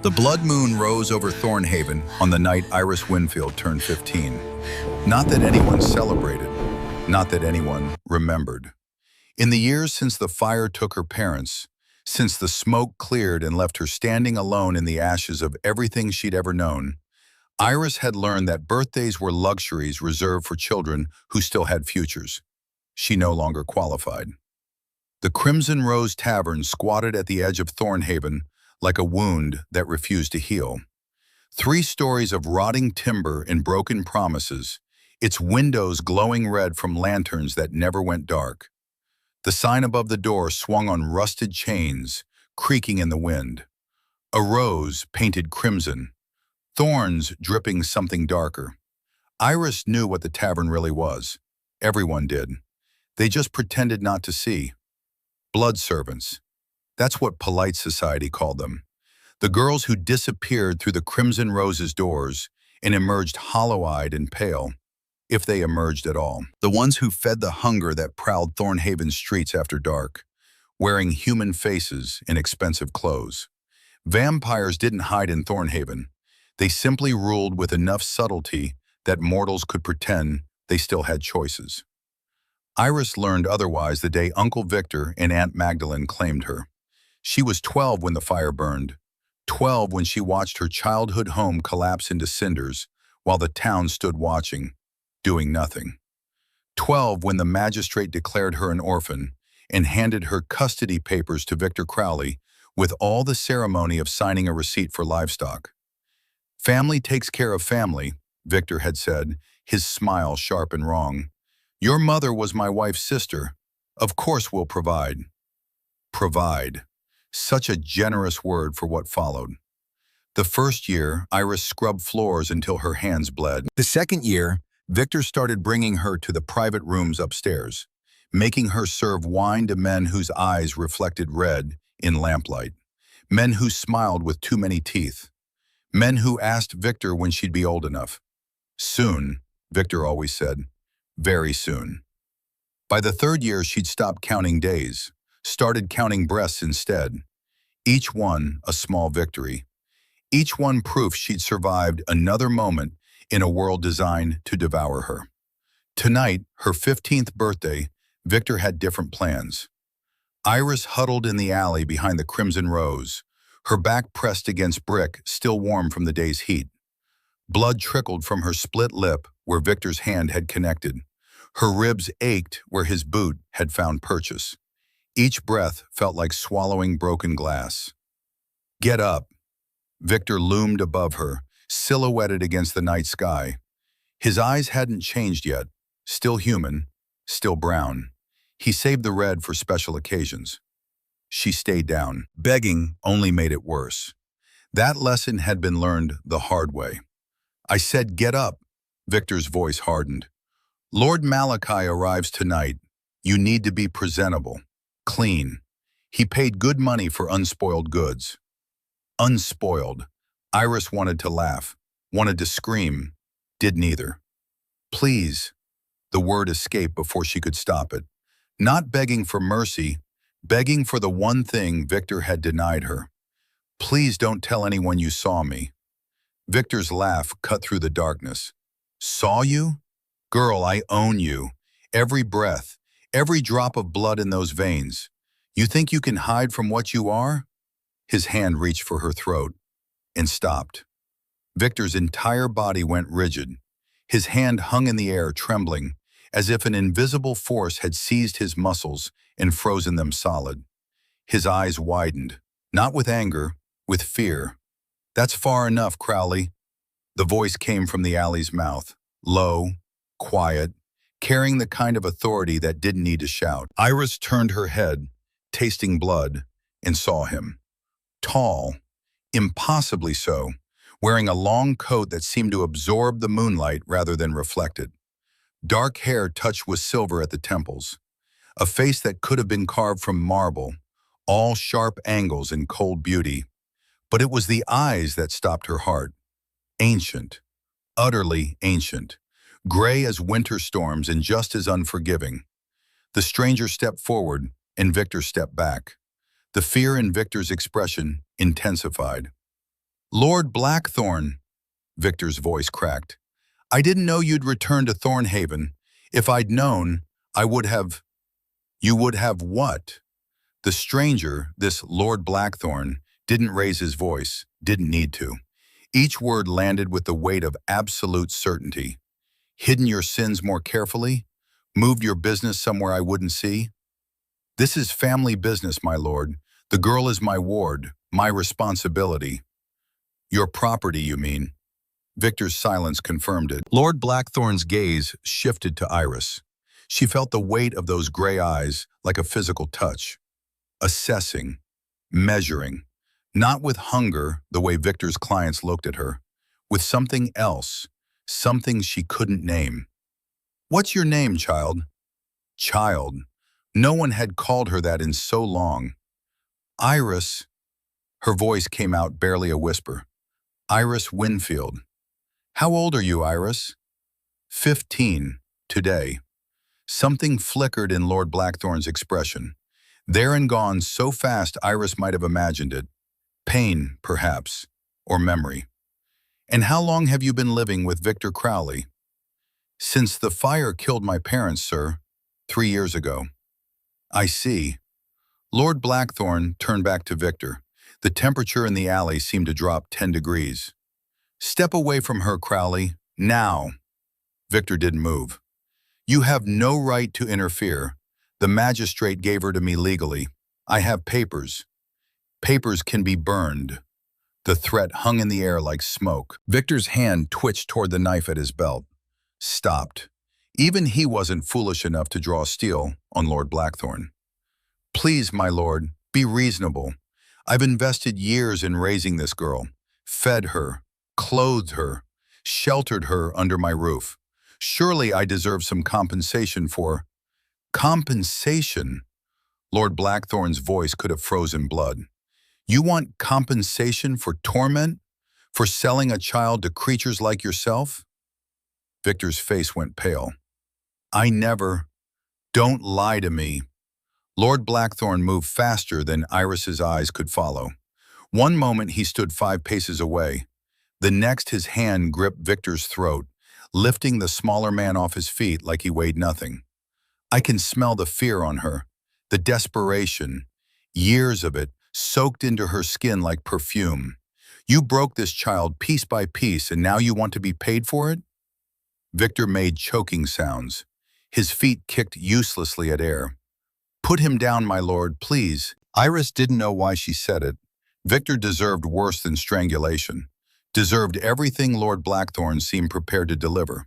The blood moon rose over Thornhaven on the night Iris Winfield turned 15. Not that anyone celebrated, not that anyone remembered. In the years since the fire took her parents, since the smoke cleared and left her standing alone in the ashes of everything she'd ever known, Iris had learned that birthdays were luxuries reserved for children who still had futures. She no longer qualified. The Crimson Rose Tavern squatted at the edge of Thornhaven like a wound that refused to heal. 3 stories of rotting timber and broken promises, its windows glowing red from lanterns that never went dark. The sign above the door swung on rusted chains, creaking in the wind. A rose painted crimson, thorns dripping something darker. Iris knew what the tavern really was. Everyone did. They just pretended not to see. Blood servants. That's what polite society called them. The girls who disappeared through the Crimson Rose's doors and emerged hollow-eyed and pale, if they emerged at all. The ones who fed the hunger that prowled Thornhaven's streets after dark, wearing human faces in expensive clothes. Vampires didn't hide in Thornhaven. They simply ruled with enough subtlety that mortals could pretend they still had choices. Iris learned otherwise the day Uncle Victor and Aunt Magdalene claimed her. She was 12 when the fire burned, 12 when she watched her childhood home collapse into cinders while the town stood watching, doing nothing. 12 when the magistrate declared her an orphan and handed her custody papers to Victor Crowley with all the ceremony of signing a receipt for livestock. Family takes care of family, Victor had said, his smile sharp and wrong. Your mother was my wife's sister. Of course we'll provide. Provide. Such a generous word for what followed. The first year, Iris scrubbed floors until her hands bled. The second year, Victor started bringing her to the private rooms upstairs, making her serve wine to men whose eyes reflected red in lamplight, men who smiled with too many teeth, men who asked Victor when she'd be old enough. Soon, Victor always said, very soon. By the third year, she'd stopped counting days, started counting breaths instead. Each one a small victory. Each one proof she'd survived another moment in a world designed to devour her. Tonight, her 15th birthday, Victor had different plans. Iris huddled in the alley behind the Crimson Rose, her back pressed against brick still warm from the day's heat. Blood trickled from her split lip where Victor's hand had connected. Her ribs ached where his boot had found purchase. Each breath felt like swallowing broken glass. Get up. Victor loomed above her, silhouetted against the night sky. His eyes hadn't changed yet, still human, still brown. He saved the red for special occasions. She stayed down. Begging only made it worse. That lesson had been learned the hard way. I said, get up. Victor's voice hardened. Lord Malachi arrives tonight. You need to be presentable, clean. He paid good money for unspoiled goods. Unspoiled. Iris wanted to laugh, wanted to scream, did neither. Please. The word escaped before she could stop it. Not begging for mercy, begging for the one thing Victor had denied her. Please don't tell anyone you saw me. Victor's laugh cut through the darkness. Saw you? Girl, I own you. Every breath, every drop of blood in those veins. You think you can hide from what you are? His hand reached for her throat and stopped. Victor's entire body went rigid. His hand hung in the air, trembling, as if an invisible force had seized his muscles and frozen them solid. His eyes widened, not with anger, with fear. That's far enough, Crowley. The voice came from the alley's mouth, low, quiet, carrying the kind of authority that didn't need to shout. Iris turned her head, tasting blood, and saw him. Tall, impossibly so, wearing a long coat that seemed to absorb the moonlight rather than reflect it. Dark hair touched with silver at the temples. A face that could have been carved from marble, all sharp angles and cold beauty. But it was the eyes that stopped her heart. Ancient, utterly ancient, gray as winter storms and just as unforgiving. The stranger stepped forward and Victor stepped back. The fear in Victor's expression intensified. Lord Blackthorne, Victor's voice cracked. I didn't know you'd return to Thornhaven. If I'd known, I would have... You would have what? The stranger, this Lord Blackthorne, didn't raise his voice, didn't need to. Each word landed with the weight of absolute certainty. Hidden your sins more carefully? Moved your business somewhere I wouldn't see? This is family business, my lord. The girl is my ward, my responsibility. Your property, you mean? Victor's silence confirmed it. Lord Blackthorne's gaze shifted to Iris. She felt the weight of those gray eyes like a physical touch. Assessing, measuring, not with hunger the way Victor's clients looked at her, with something else, something she couldn't name. What's your name, child? Child. No one had called her that in so long. Iris. Her voice came out barely a whisper. Iris Winfield. How old are you, Iris? 15, today. Something flickered in Lord Blackthorne's expression. There and gone so fast Iris might have imagined it. Pain, perhaps, or memory. And how long have you been living with Victor Crowley? Since the fire killed my parents, sir, 3 years ago. I see. Lord Blackthorne turned back to Victor. The temperature in the alley seemed to drop 10 degrees. Step away from her, Crowley, now. Victor didn't move. You have no right to interfere. The magistrate gave her to me legally. I have papers. Papers can be burned. The threat hung in the air like smoke. Victor's hand twitched toward the knife at his belt. Stopped. Even he wasn't foolish enough to draw steel on Lord Blackthorne. Please, my lord, be reasonable. I've invested years in raising this girl, fed her, clothed her, sheltered her under my roof. Surely I deserve some compensation for... Compensation? Lord Blackthorne's voice could have frozen blood. You want compensation for torment? For selling a child to creatures like yourself? Victor's face went pale. I never... Don't lie to me. Lord Blackthorne moved faster than Iris's eyes could follow. One moment he stood 5 paces away. The next his hand gripped Victor's throat, lifting the smaller man off his feet like he weighed nothing. I can smell the fear on her, the desperation, years of it soaked into her skin like perfume. You broke this child piece by piece and now you want to be paid for it? Victor made choking sounds. His feet kicked uselessly at air. Put him down, my lord, please. Iris didn't know why she said it. Victor deserved worse than strangulation. Deserved everything Lord Blackthorne seemed prepared to deliver.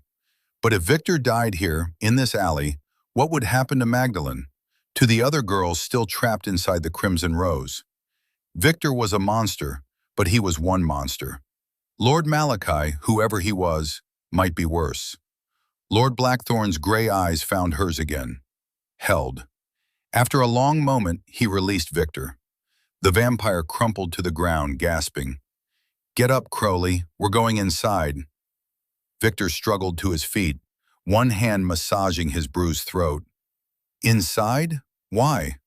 But if Victor died here, in this alley, what would happen to Magdalene? To the other girls still trapped inside the Crimson Rose? Victor was a monster, but he was one monster. Lord Malachi, whoever he was, might be worse. Lord Blackthorne's gray eyes found hers again. Held. After a long moment, he released Victor. The vampire crumpled to the ground, gasping. Get up, Crowley. We're going inside. Victor struggled to his feet, one hand massaging his bruised throat. Inside? Why?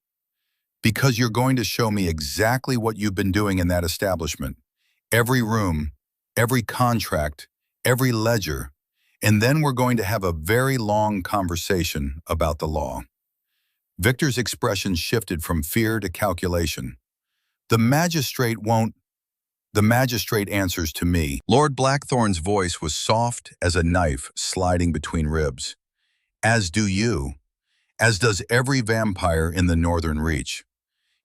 Because you're going to show me exactly what you've been doing in that establishment. Every room, every contract, every ledger. And then we're going to have a very long conversation about the law. Victor's expression shifted from fear to calculation. The magistrate answers to me. Lord Blackthorne's voice was soft as a knife sliding between ribs. As do you. As does every vampire in the Northern Reach.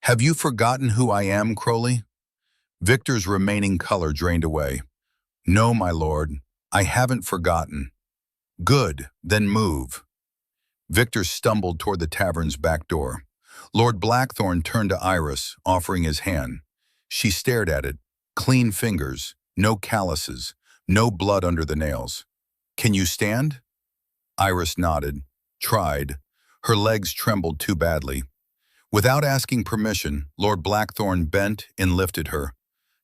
Have you forgotten who I am, Crowley? Victor's remaining color drained away. No, my lord, I haven't forgotten. Good, then move. Victor stumbled toward the tavern's back door. Lord Blackthorne turned to Iris, offering his hand. She stared at it. Clean fingers, no calluses, no blood under the nails. Can you stand? Iris nodded, tried. Her legs trembled too badly. Without asking permission, Lord Blackthorne bent and lifted her.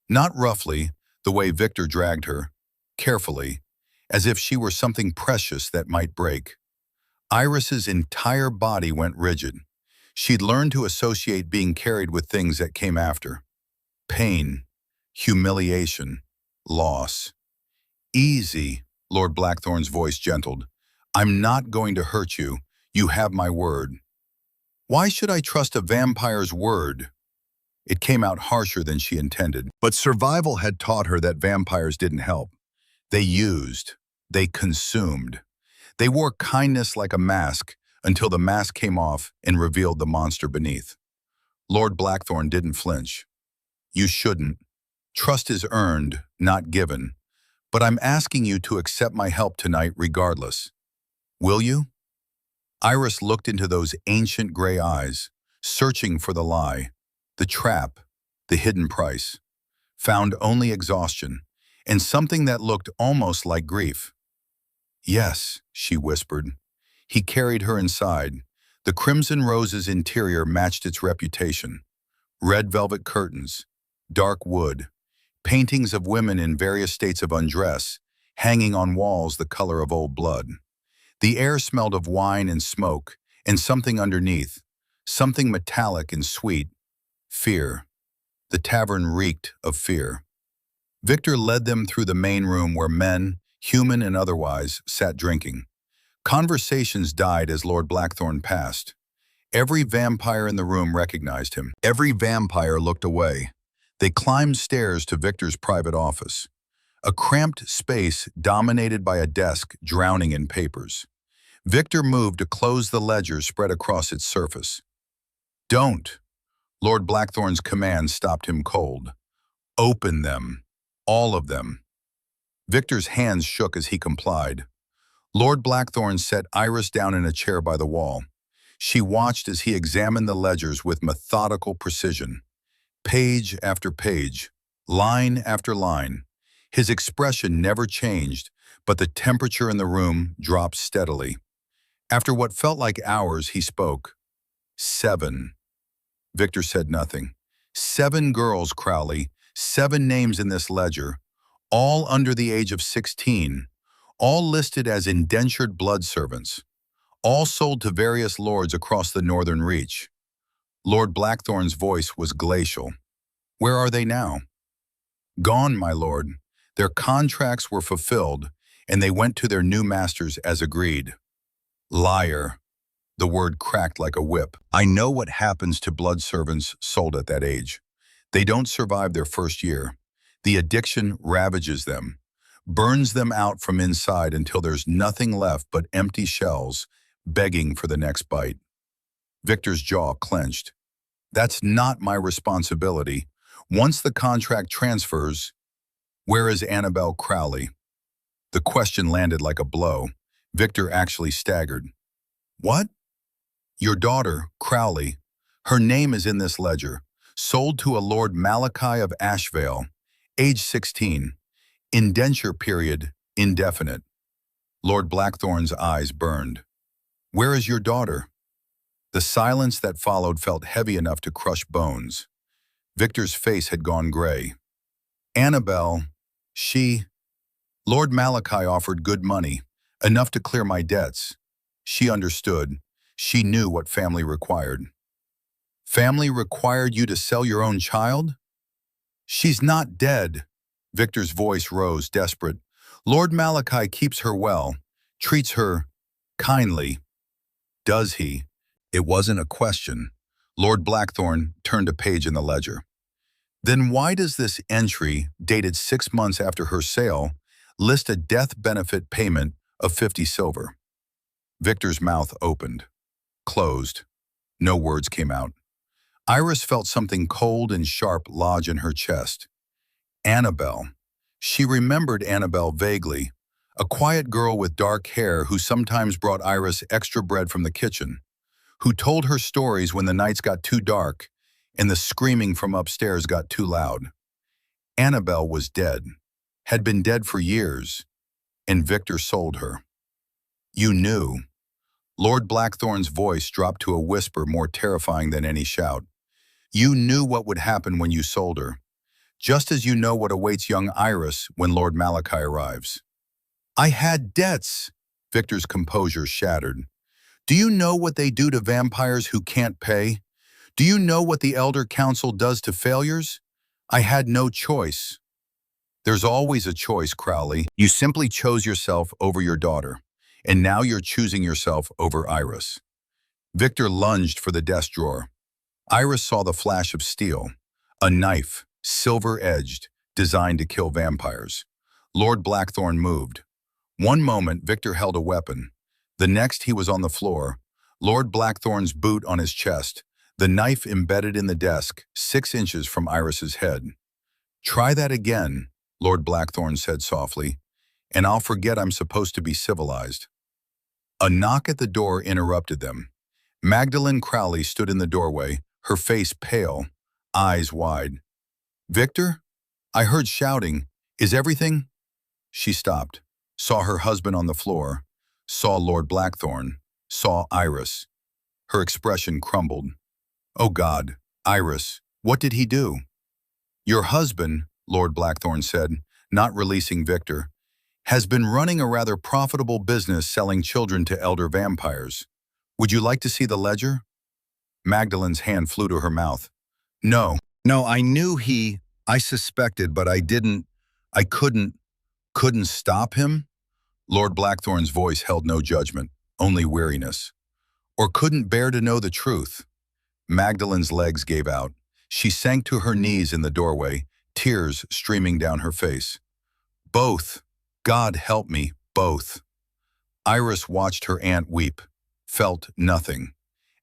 Not roughly, the way Victor dragged her, carefully, as if she were something precious that might break. Iris's entire body went rigid. She'd learned to associate being carried with things that came after. Pain, humiliation, loss. Easy, Lord Blackthorne's voice gentled. I'm not going to hurt you. You have my word. Why should I trust a vampire's word? It came out harsher than she intended. But survival had taught her that vampires didn't help. They used. They consumed. They wore kindness like a mask until the mask came off and revealed the monster beneath. Lord Blackthorne didn't flinch. You shouldn't. Trust is earned, not given. But I'm asking you to accept my help tonight regardless. Will you? Iris looked into those ancient gray eyes, searching for the lie, the trap, the hidden price. Found only exhaustion, and something that looked almost like grief. Yes, she whispered. He carried her inside. The Crimson Rose's interior matched its reputation. Red velvet curtains, dark wood, paintings of women in various states of undress, hanging on walls the color of old blood. The air smelled of wine and smoke, and something underneath, something metallic and sweet, fear. The tavern reeked of fear. Victor led them through the main room where men, human and otherwise, sat drinking. Conversations died as Lord Blackthorne passed. Every vampire in the room recognized him. Every vampire looked away. They climbed stairs to Victor's private office. A cramped space dominated by a desk drowning in papers. Victor moved to close the ledger spread across its surface. Don't. Lord Blackthorne's command stopped him cold. Open them. All of them. Victor's hands shook as he complied. Lord Blackthorne set Iris down in a chair by the wall. She watched as he examined the ledgers with methodical precision. Page after page, line after line. His expression never changed, but the temperature in the room dropped steadily. After what felt like hours, he spoke. 7. Victor said nothing. 7 girls, Crowley. 7 names in this ledger, all under the age of 16, all listed as indentured blood servants, all sold to various lords across the northern reach. Lord Blackthorne's voice was glacial. Where are they now? Gone, my lord. Their contracts were fulfilled, and they went to their new masters as agreed. Liar. The word cracked like a whip. I know what happens to blood servants sold at that age. They don't survive their first year. The addiction ravages them, burns them out from inside until there's nothing left but empty shells, begging for the next bite. Victor's jaw clenched. That's not my responsibility. Once the contract transfers, where is Annabelle Crowley? The question landed like a blow. Victor actually staggered. What? Your daughter, Crowley. Her name is in this ledger. Sold to a Lord Malachi of Ashvale, age 16. Indenture period, indefinite. Lord Blackthorne's eyes burned. Where is your daughter? The silence that followed felt heavy enough to crush bones. Victor's face had gone gray. Annabelle, Lord Malachi offered good money, enough to clear my debts. She understood. She knew what family required. Family required you to sell your own child? She's not dead. Victor's voice rose, desperate. Lord Malachi keeps her well, treats her kindly. Does he? It wasn't a question. Lord Blackthorne turned a page in the ledger. Then why does this entry, dated 6 months after her sale, list a death benefit payment of 50 silver? Victor's mouth opened, closed. No words came out. Iris felt something cold and sharp lodge in her chest. Annabelle. She remembered Annabelle vaguely, a quiet girl with dark hair who sometimes brought Iris extra bread from the kitchen, who told her stories when the nights got too dark and the screaming from upstairs got too loud. Annabelle was dead, had been dead for years, and Victor sold her. You knew. Lord Blackthorne's voice dropped to a whisper more terrifying than any shout. You knew what would happen when you sold her, just as you know what awaits young Iris when Lord Malachi arrives. I had debts. Victor's composure shattered. Do you know what they do to vampires who can't pay? Do you know what the Elder Council does to failures? I had no choice. There's always a choice, Crowley. You simply chose yourself over your daughter, and now you're choosing yourself over Iris. Victor lunged for the desk drawer. Iris saw the flash of steel, a knife, silver-edged, designed to kill vampires. Lord Blackthorne moved. One moment, Victor held a weapon. The next, he was on the floor, Lord Blackthorne's boot on his chest, the knife embedded in the desk, 6 inches from Iris's head. "Try that again," Lord Blackthorne said softly, "and I'll forget I'm supposed to be civilized." A knock at the door interrupted them. Magdalene Crowley stood in the doorway, her face pale, eyes wide. "Victor? I heard shouting. Is everything—" She stopped, saw her husband on the floor, saw Lord Blackthorne, saw Iris. Her expression crumbled. "Oh God, Iris, what did he do?" "Your husband," Lord Blackthorne said, not releasing Victor, "has been running a rather profitable business selling children to elder vampires. Would you like to see the ledger?" Magdalene's hand flew to her mouth. No, I suspected, but I couldn't stop him?" Lord Blackthorne's voice held no judgment, only weariness. "Or couldn't bear to know the truth?" Magdalene's legs gave out. She sank to her knees in the doorway, tears streaming down her face. "Both. God help me, both." Iris watched her aunt weep, felt nothing.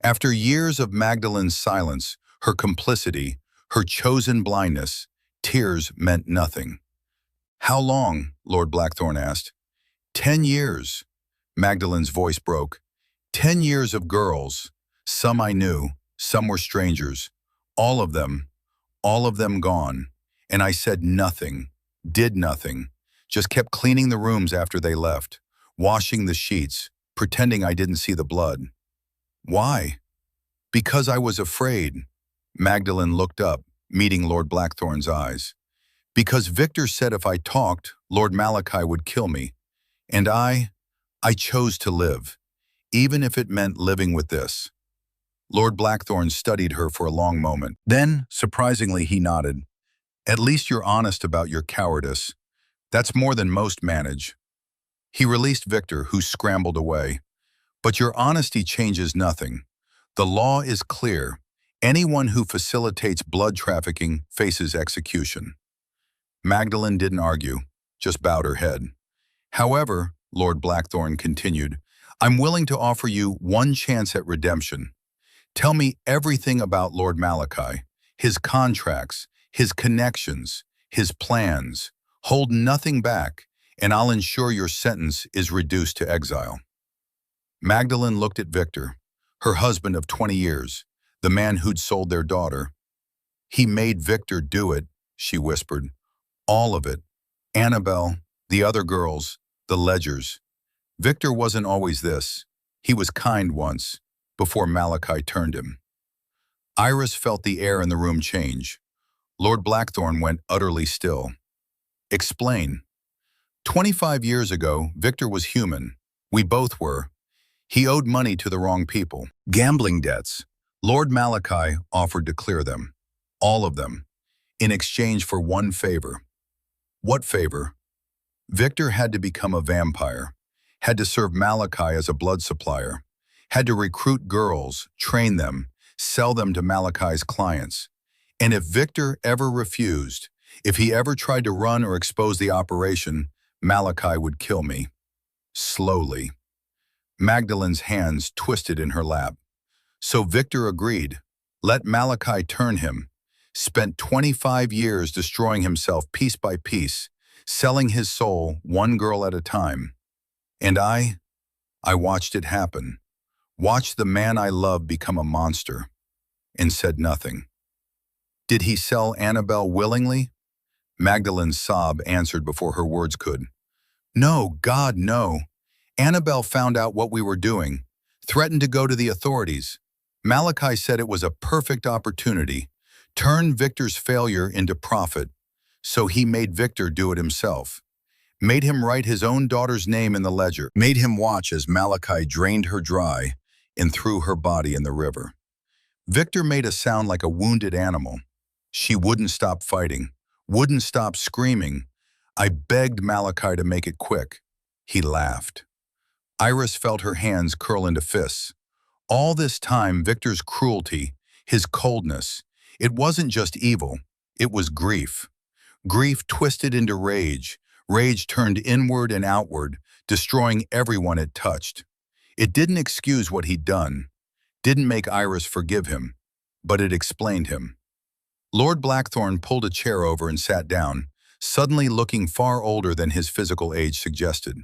After years of Magdalene's silence, her complicity, her chosen blindness, tears meant nothing. "How long?" Lord Blackthorne asked. 10 years. Magdalene's voice broke. 10 years of girls. Some I knew, some were strangers. All of them gone. And I said nothing, did nothing, just kept cleaning the rooms after they left, washing the sheets, pretending I didn't see the blood. Why? Because I was afraid. Magdalene looked up, meeting Lord Blackthorne's eyes. Because Victor said if I talked, Lord Malachi would kill me. And I chose to live, even if it meant living with this. Lord Blackthorne studied her for a long moment. Then, surprisingly, he nodded. "At least you're honest about your cowardice. That's more than most manage." He released Victor, who scrambled away. "But your honesty changes nothing. The law is clear. Anyone who facilitates blood trafficking faces execution." Magdalene didn't argue, just bowed her head. "However," Lord Blackthorne continued, "I'm willing to offer you one chance at redemption. Tell me everything about Lord Malachi, his contracts, his connections, his plans. Hold nothing back, and I'll ensure your sentence is reduced to exile." Magdalene looked at Victor, her husband of 20 years, the man who'd sold their daughter. "He made Victor do it," she whispered. "All of it. Annabelle, the other girls, the ledgers. Victor wasn't always this. He was kind once, before Malachi turned him." Iris felt the air in the room change. Lord Blackthorne went utterly still. "Explain." 25 years ago, Victor was human. We both were. He owed money to the wrong people. Gambling debts. Lord Malachi offered to clear them. All of them. In exchange for one favor. What favor? Victor had to become a vampire. Had to serve Malachi as a blood supplier. Had to recruit girls, train them, sell them to Malachi's clients. And if Victor ever refused, if he ever tried to run or expose the operation, Malachi would kill me. Slowly. Magdalene's hands twisted in her lap. So Victor agreed. Let Malachi turn him. Spent 25 years destroying himself piece by piece, selling his soul one girl at a time. And I watched it happen. Watched the man I loved become a monster. And said nothing. Did he sell Annabelle willingly? Magdalene's sob answered before her words could. No, God, no. Annabelle found out what we were doing, threatened to go to the authorities. Malachi said it was a perfect opportunity, turn Victor's failure into profit. So he made Victor do it himself. Made him write his own daughter's name in the ledger. Made him watch as Malachi drained her dry and threw her body in the river. Victor made a sound like a wounded animal. She wouldn't stop fighting, wouldn't stop screaming. I begged Malachi to make it quick. He laughed. Iris felt her hands curl into fists. All this time, Victor's cruelty, his coldness, it wasn't just evil, it was grief. Grief twisted into rage, rage turned inward and outward, destroying everyone it touched. It didn't excuse what he'd done, didn't make Iris forgive him, but it explained him. Lord Blackthorne pulled a chair over and sat down, suddenly looking far older than his physical age suggested.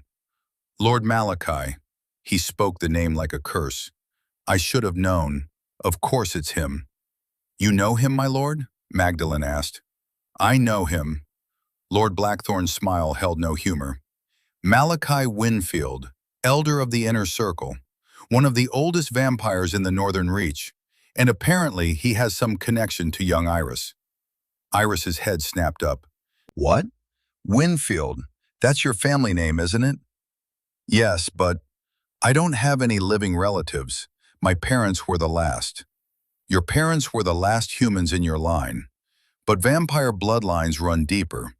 Lord Malachi, he spoke the name like a curse. I should have known. Of course it's him. You know him, my lord? Magdalene asked. I know him. Lord Blackthorne's smile held no humor. Malachi Winfield, elder of the Inner Circle, one of the oldest vampires in the Northern Reach, and apparently he has some connection to young Iris. Iris's head snapped up. What? Winfield? That's your family name, isn't it? Yes, but I don't have any living relatives. My parents were the last. Your parents were the last humans in your line. But vampire bloodlines run deeper.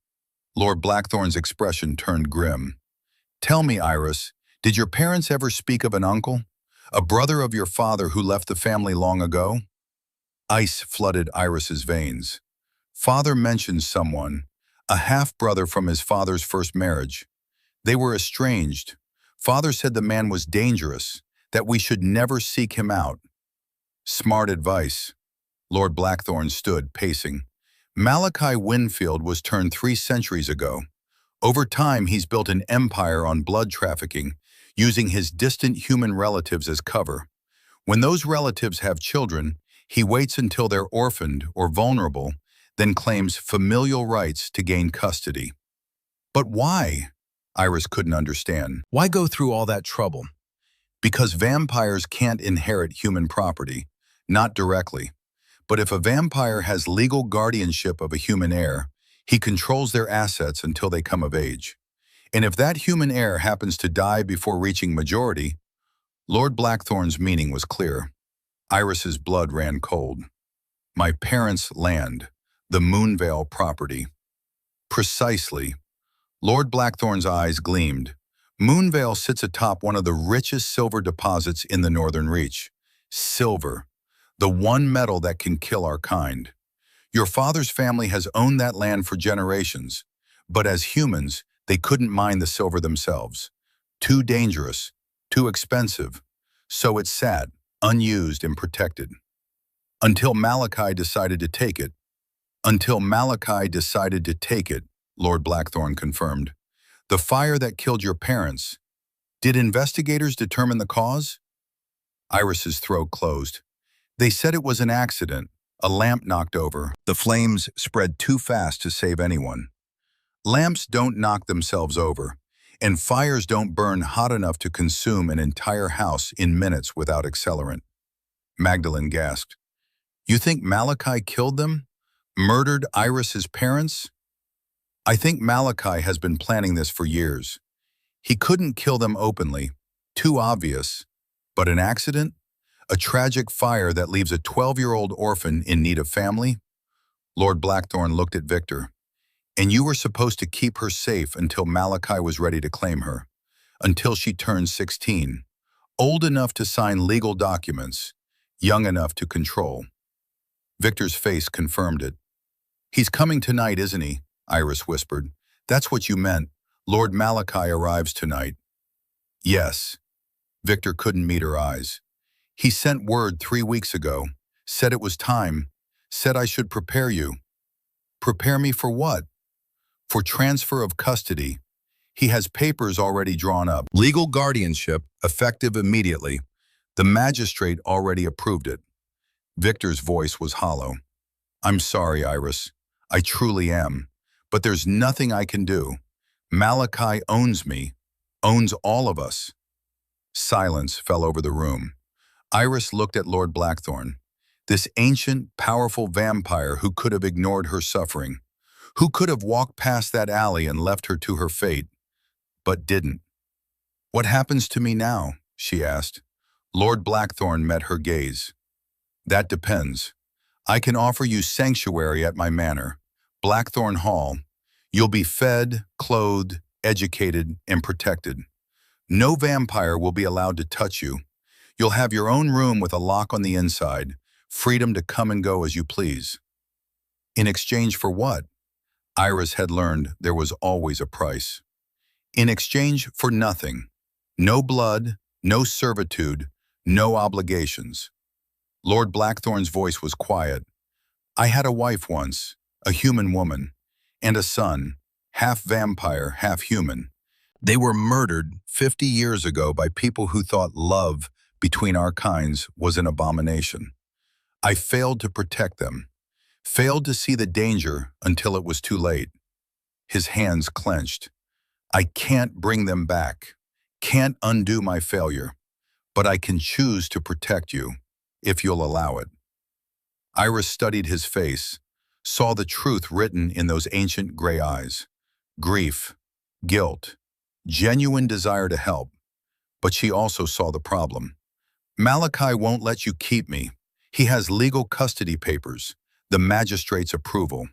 Lord Blackthorne's expression turned grim. Tell me, Iris, did your parents ever speak of an uncle? A brother of your father who left the family long ago? Ice flooded Iris's veins. Father mentioned someone, a half-brother from his father's first marriage. They were estranged. Father said the man was dangerous, that we should never seek him out. Smart advice. Lord Blackthorne stood, pacing. Malachi Winfield was turned 3 centuries ago. Over time, he's built an empire on blood trafficking, using his distant human relatives as cover. When those relatives have children, he waits until they're orphaned or vulnerable, then claims familial rights to gain custody. But why? Iris couldn't understand. Why go through all that trouble? Because vampires can't inherit human property, not directly. But if a vampire has legal guardianship of a human heir, he controls their assets until they come of age. And if that human heir happens to die before reaching majority, Lord Blackthorne's meaning was clear. Iris's blood ran cold. My parents' land, the Moonvale property. Precisely. Lord Blackthorne's eyes gleamed. Moonvale sits atop one of the richest silver deposits in the Northern Reach. Silver, the one metal that can kill our kind. Your father's family has owned that land for generations, but as humans, they couldn't mine the silver themselves. Too dangerous, too expensive. So it sat, unused and protected. Until Malachi decided to take it. Until Malachi decided to take it, Lord Blackthorne confirmed. The fire that killed your parents. Did investigators determine the cause? Iris's throat closed. They said it was an accident, a lamp knocked over. The flames spread too fast to save anyone. Lamps don't knock themselves over, and fires don't burn hot enough to consume an entire house in minutes without accelerant. Magdalene gasped. You think Malachi killed them? Murdered Iris's parents? I think Malachi has been planning this for years. He couldn't kill them openly, too obvious. But an accident? A tragic fire that leaves a 12-year-old orphan in need of family? Lord Blackthorne looked at Victor. And you were supposed to keep her safe until Malachi was ready to claim her, until she turned 16, old enough to sign legal documents, young enough to control. Victor's face confirmed it. He's coming tonight, isn't he? Iris whispered. That's what you meant. Lord Malachi arrives tonight. Yes. Victor couldn't meet her eyes. He sent word 3 weeks ago, said it was time, said I should prepare you. Prepare me for what? For transfer of custody. He has papers already drawn up. Legal guardianship, effective immediately. The magistrate already approved it. Victor's voice was hollow. I'm sorry, Iris. I truly am. But there's nothing I can do. Malachi owns me, owns all of us. Silence fell over the room. Iris looked at Lord Blackthorne, this ancient, powerful vampire who could have ignored her suffering, who could have walked past that alley and left her to her fate, but didn't. What happens to me now? She asked. Lord Blackthorne met her gaze. That depends. I can offer you sanctuary at my manor, Blackthorne Hall. You'll be fed, clothed, educated, and protected. No vampire will be allowed to touch you. You'll have your own room with a lock on the inside, freedom to come and go as you please. In exchange for what? Iris had learned there was always a price. In exchange for nothing. No blood, no servitude, no obligations. Lord Blackthorne's voice was quiet. I had a wife once, a human woman, and a son, half vampire, half human. They were murdered 50 years ago by people who thought love between our kinds was an abomination. I failed to protect them, failed to see the danger until it was too late. His hands clenched. I can't bring them back, can't undo my failure, but I can choose to protect you, if you'll allow it. Iris studied his face, saw the truth written in those ancient gray eyes. Grief, guilt, genuine desire to help, but she also saw the problem. Malachi won't let you keep me. He has legal custody papers, the magistrate's approval.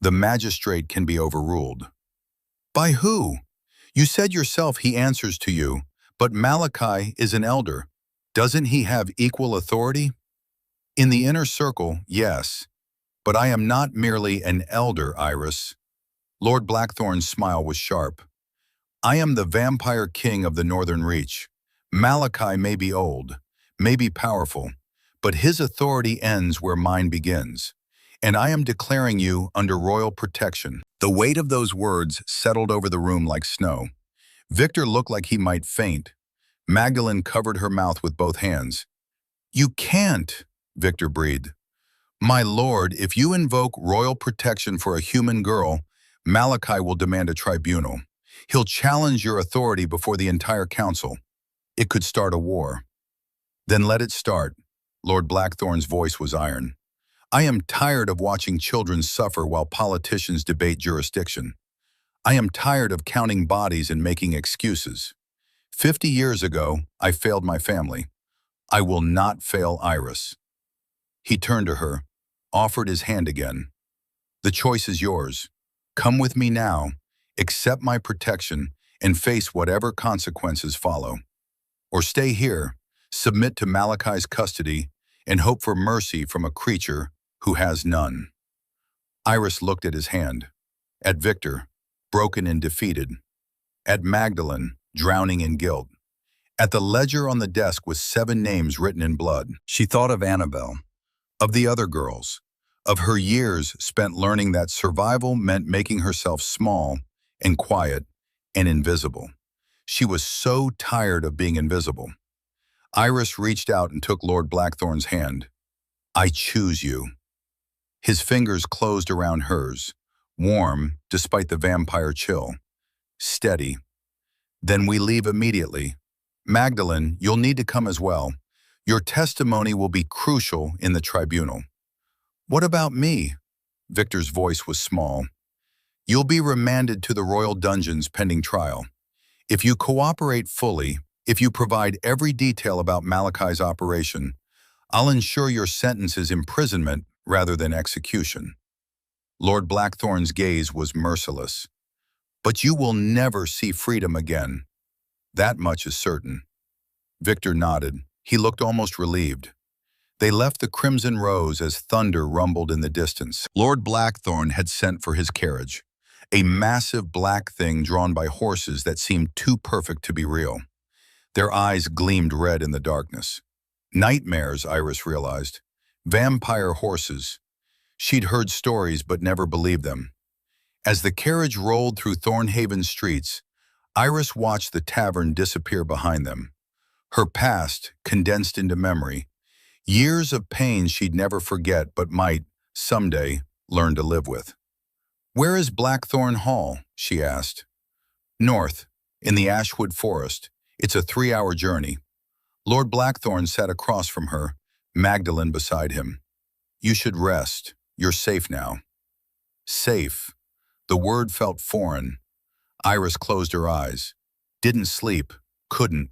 The magistrate can be overruled. By who? You said yourself he answers to you, but Malachi is an elder. Doesn't he have equal authority? In the inner circle, yes, but I am not merely an elder, Iris. Lord Blackthorne's smile was sharp. I am the vampire king of the Northern Reach. Malachi may be old, may be powerful, but his authority ends where mine begins, and I am declaring you under royal protection. The weight of those words settled over the room like snow. Victor looked like he might faint. Magdalene covered her mouth with both hands. You can't, Victor breathed. My lord, if you invoke royal protection for a human girl, Malachi will demand a tribunal. He'll challenge your authority before the entire council. It could start a war. Then let it start. Lord Blackthorne's voice was iron. I am tired of watching children suffer while politicians debate jurisdiction. I am tired of counting bodies and making excuses. 50 years ago, I failed my family. I will not fail Iris. He turned to her, offered his hand again. The choice is yours. Come with me now, accept my protection, and face whatever consequences follow. Or stay here, submit to Malachi's custody, and hope for mercy from a creature who has none. Iris looked at his hand, at Victor, broken and defeated, at Magdalene, drowning in guilt, at the ledger on the desk with 7 names written in blood. She thought of Annabelle, of the other girls, of her years spent learning that survival meant making herself small and quiet and invisible. She was so tired of being invisible. Iris reached out and took Lord Blackthorne's hand. I choose you. His fingers closed around hers, warm despite the vampire chill. Steady. Then we leave immediately. Magdalene, you'll need to come as well. Your testimony will be crucial in the tribunal. What about me? Victor's voice was small. You'll be remanded to the royal dungeons pending trial. If you cooperate fully, if you provide every detail about Malachi's operation, I'll ensure your sentence is imprisonment rather than execution. Lord Blackthorne's gaze was merciless. But you will never see freedom again. That much is certain. Victor nodded. He looked almost relieved. They left the Crimson Rose as thunder rumbled in the distance. Lord Blackthorne had sent for his carriage, a massive black thing drawn by horses that seemed too perfect to be real. Their eyes gleamed red in the darkness. Nightmares, Iris realized. Vampire horses. She'd heard stories but never believed them. As the carriage rolled through Thornhaven streets, Iris watched the tavern disappear behind them. Her past condensed into memory. Years of pain she'd never forget but might, someday, learn to live with. Where is Blackthorne Hall? She asked. North, in the Ashwood Forest. It's a 3-hour journey. Lord Blackthorne sat across from her, Magdalene beside him. You should rest. You're safe now. Safe. The word felt foreign. Iris closed her eyes. Didn't sleep. Couldn't.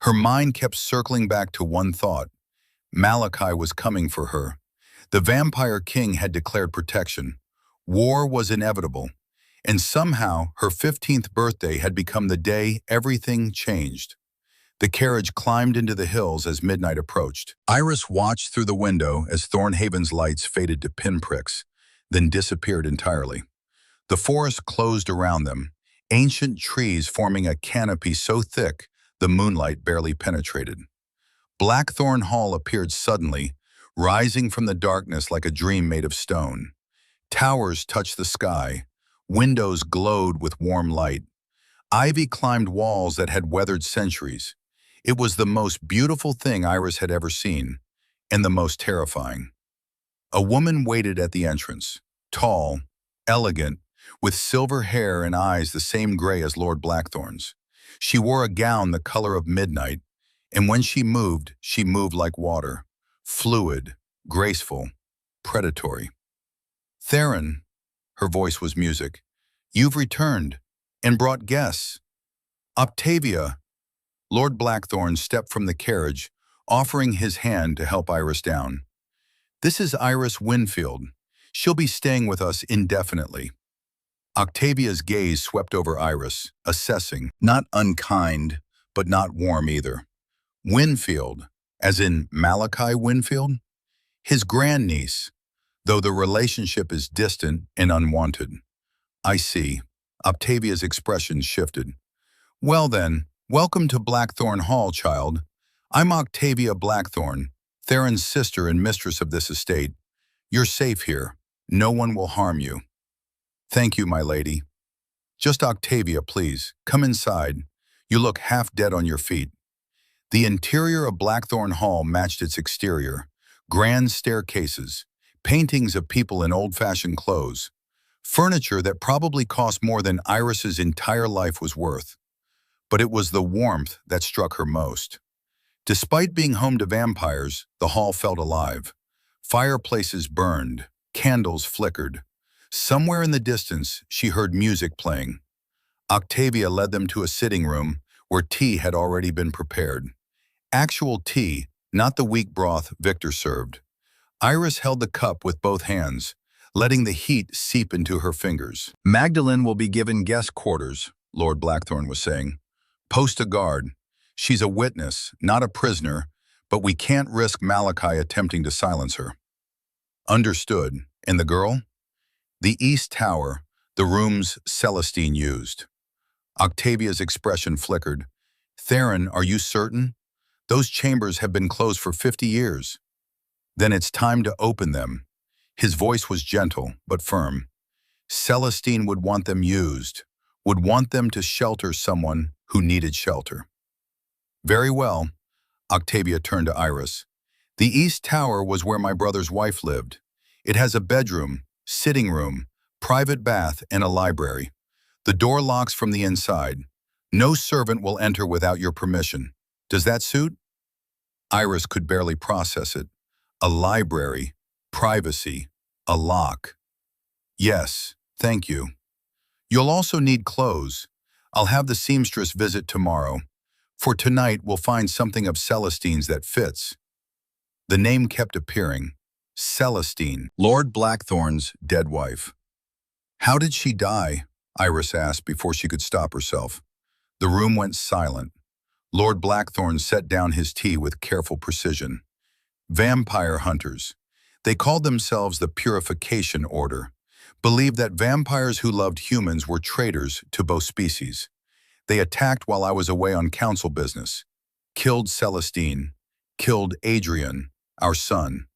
Her mind kept circling back to one thought. Malachi was coming for her. The vampire king had declared protection. War was inevitable, and somehow her 15th birthday had become the day everything changed. The carriage climbed into the hills as midnight approached. Iris watched through the window as Thornhaven's lights faded to pinpricks, then disappeared entirely. The forest closed around them, ancient trees forming a canopy so thick the moonlight barely penetrated. Blackthorne Hall appeared suddenly, rising from the darkness like a dream made of stone. Towers touched the sky, windows glowed with warm light. Ivy climbed walls that had weathered centuries. It was the most beautiful thing Iris had ever seen, and the most terrifying. A woman waited at the entrance, tall, elegant, with silver hair and eyes the same gray as Lord Blackthorne's. She wore a gown the color of midnight, and when she moved like water, fluid, graceful, predatory. "Theron," her voice was music, "you've returned, and brought guests." "Octavia." Lord Blackthorne stepped from the carriage, offering his hand to help Iris down. "This is Iris Winfield. She'll be staying with us indefinitely." Octavia's gaze swept over Iris, assessing, not unkind, but not warm either. "Winfield, as in Malachi Winfield?" "His grandniece, though the relationship is distant and unwanted." "I see." Octavia's expression shifted. "Well then, welcome to Blackthorne Hall, child. I'm Octavia Blackthorne, Theron's sister and mistress of this estate. You're safe here. No one will harm you." "Thank you, my lady." "Just Octavia, please. Come inside. You look half dead on your feet." The interior of Blackthorne Hall matched its exterior. Grand staircases, paintings of people in old-fashioned clothes, furniture that probably cost more than Iris's entire life was worth. But it was the warmth that struck her most. Despite being home to vampires, the hall felt alive. Fireplaces burned, candles flickered. Somewhere in the distance, she heard music playing. Octavia led them to a sitting room where tea had already been prepared. Actual tea, not the weak broth Victor served. Iris held the cup with both hands, letting the heat seep into her fingers. "Magdalene will be given guest quarters," Lord Blackthorne was saying. "Post a guard. She's a witness, not a prisoner, but we can't risk Malachi attempting to silence her." "Understood. And the girl?" "The East Tower, the rooms Celestine used." Octavia's expression flickered. "Theron, are you certain? Those chambers have been closed for 50 years. "Then it's time to open them." His voice was gentle, but firm. "Celestine would want them used, would want them to shelter someone who needed shelter." "Very well." Octavia turned to Iris. "The East Tower was where my brother's wife lived. It has a bedroom, sitting room, private bath, and a library. The door locks from the inside. No servant will enter without your permission. Does that suit?" Iris could barely process it. A library, privacy, a lock. "Yes, thank you. You'll also need clothes. I'll have the seamstress visit tomorrow. For tonight, we'll find something of Celestine's that fits." The name kept appearing. Celestine, Lord Blackthorne's dead wife. "How did she die?" Iris asked before she could stop herself. The room went silent. Lord Blackthorne set down his tea with careful precision. "Vampire hunters. They called themselves the Purification Order, believed that vampires who loved humans were traitors to both species. They attacked while I was away on council business. Killed Celestine, killed Adrian, our son.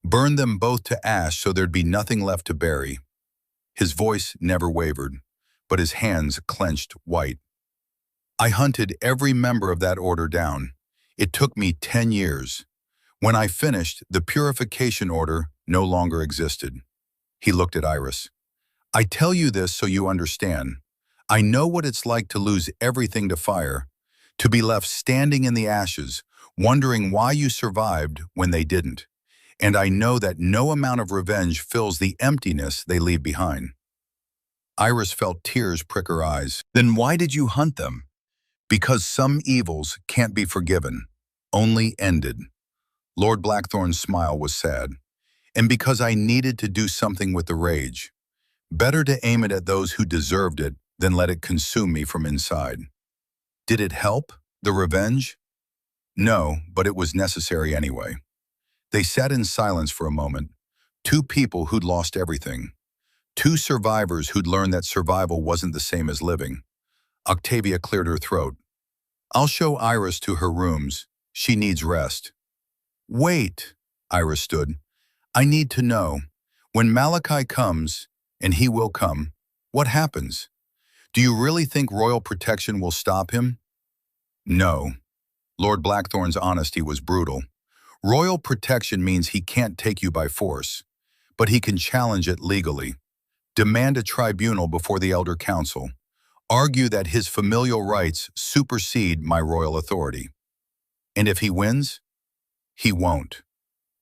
Burned them both to ash so there'd be nothing left to bury." His voice never wavered, but his hands clenched white. "I hunted every member of that order down. It took me 10 years. When I finished, the Purification Order no longer existed." He looked at Iris. "I tell you this so you understand. I know what it's like to lose everything to fire, to be left standing in the ashes, wondering why you survived when they didn't. And I know that no amount of revenge fills the emptiness they leave behind." Iris felt tears prick her eyes. "Then why did you hunt them?" "Because some evils can't be forgiven, only ended." Lord Blackthorne's smile was sad. and because I needed to do something with the rage. Better to aim it at those who deserved it than let it consume me from inside. Did it help, the revenge? No, but it was necessary anyway. They sat in silence for a moment. Two people who'd lost everything. Two survivors who'd learned that survival wasn't the same as living. Octavia cleared her throat. I'll show Iris to her rooms. She needs rest. Wait, Iris stood. I need to know. When Malachi comes, and he will come, what happens? Do you really think royal protection will stop him? No. Lord Blackthorne's honesty was brutal. Royal protection means he can't take you by force, but he can challenge it legally. Demand a tribunal before the Elder Council. Argue that his familial rights supersede my royal authority. And if he wins, he won't.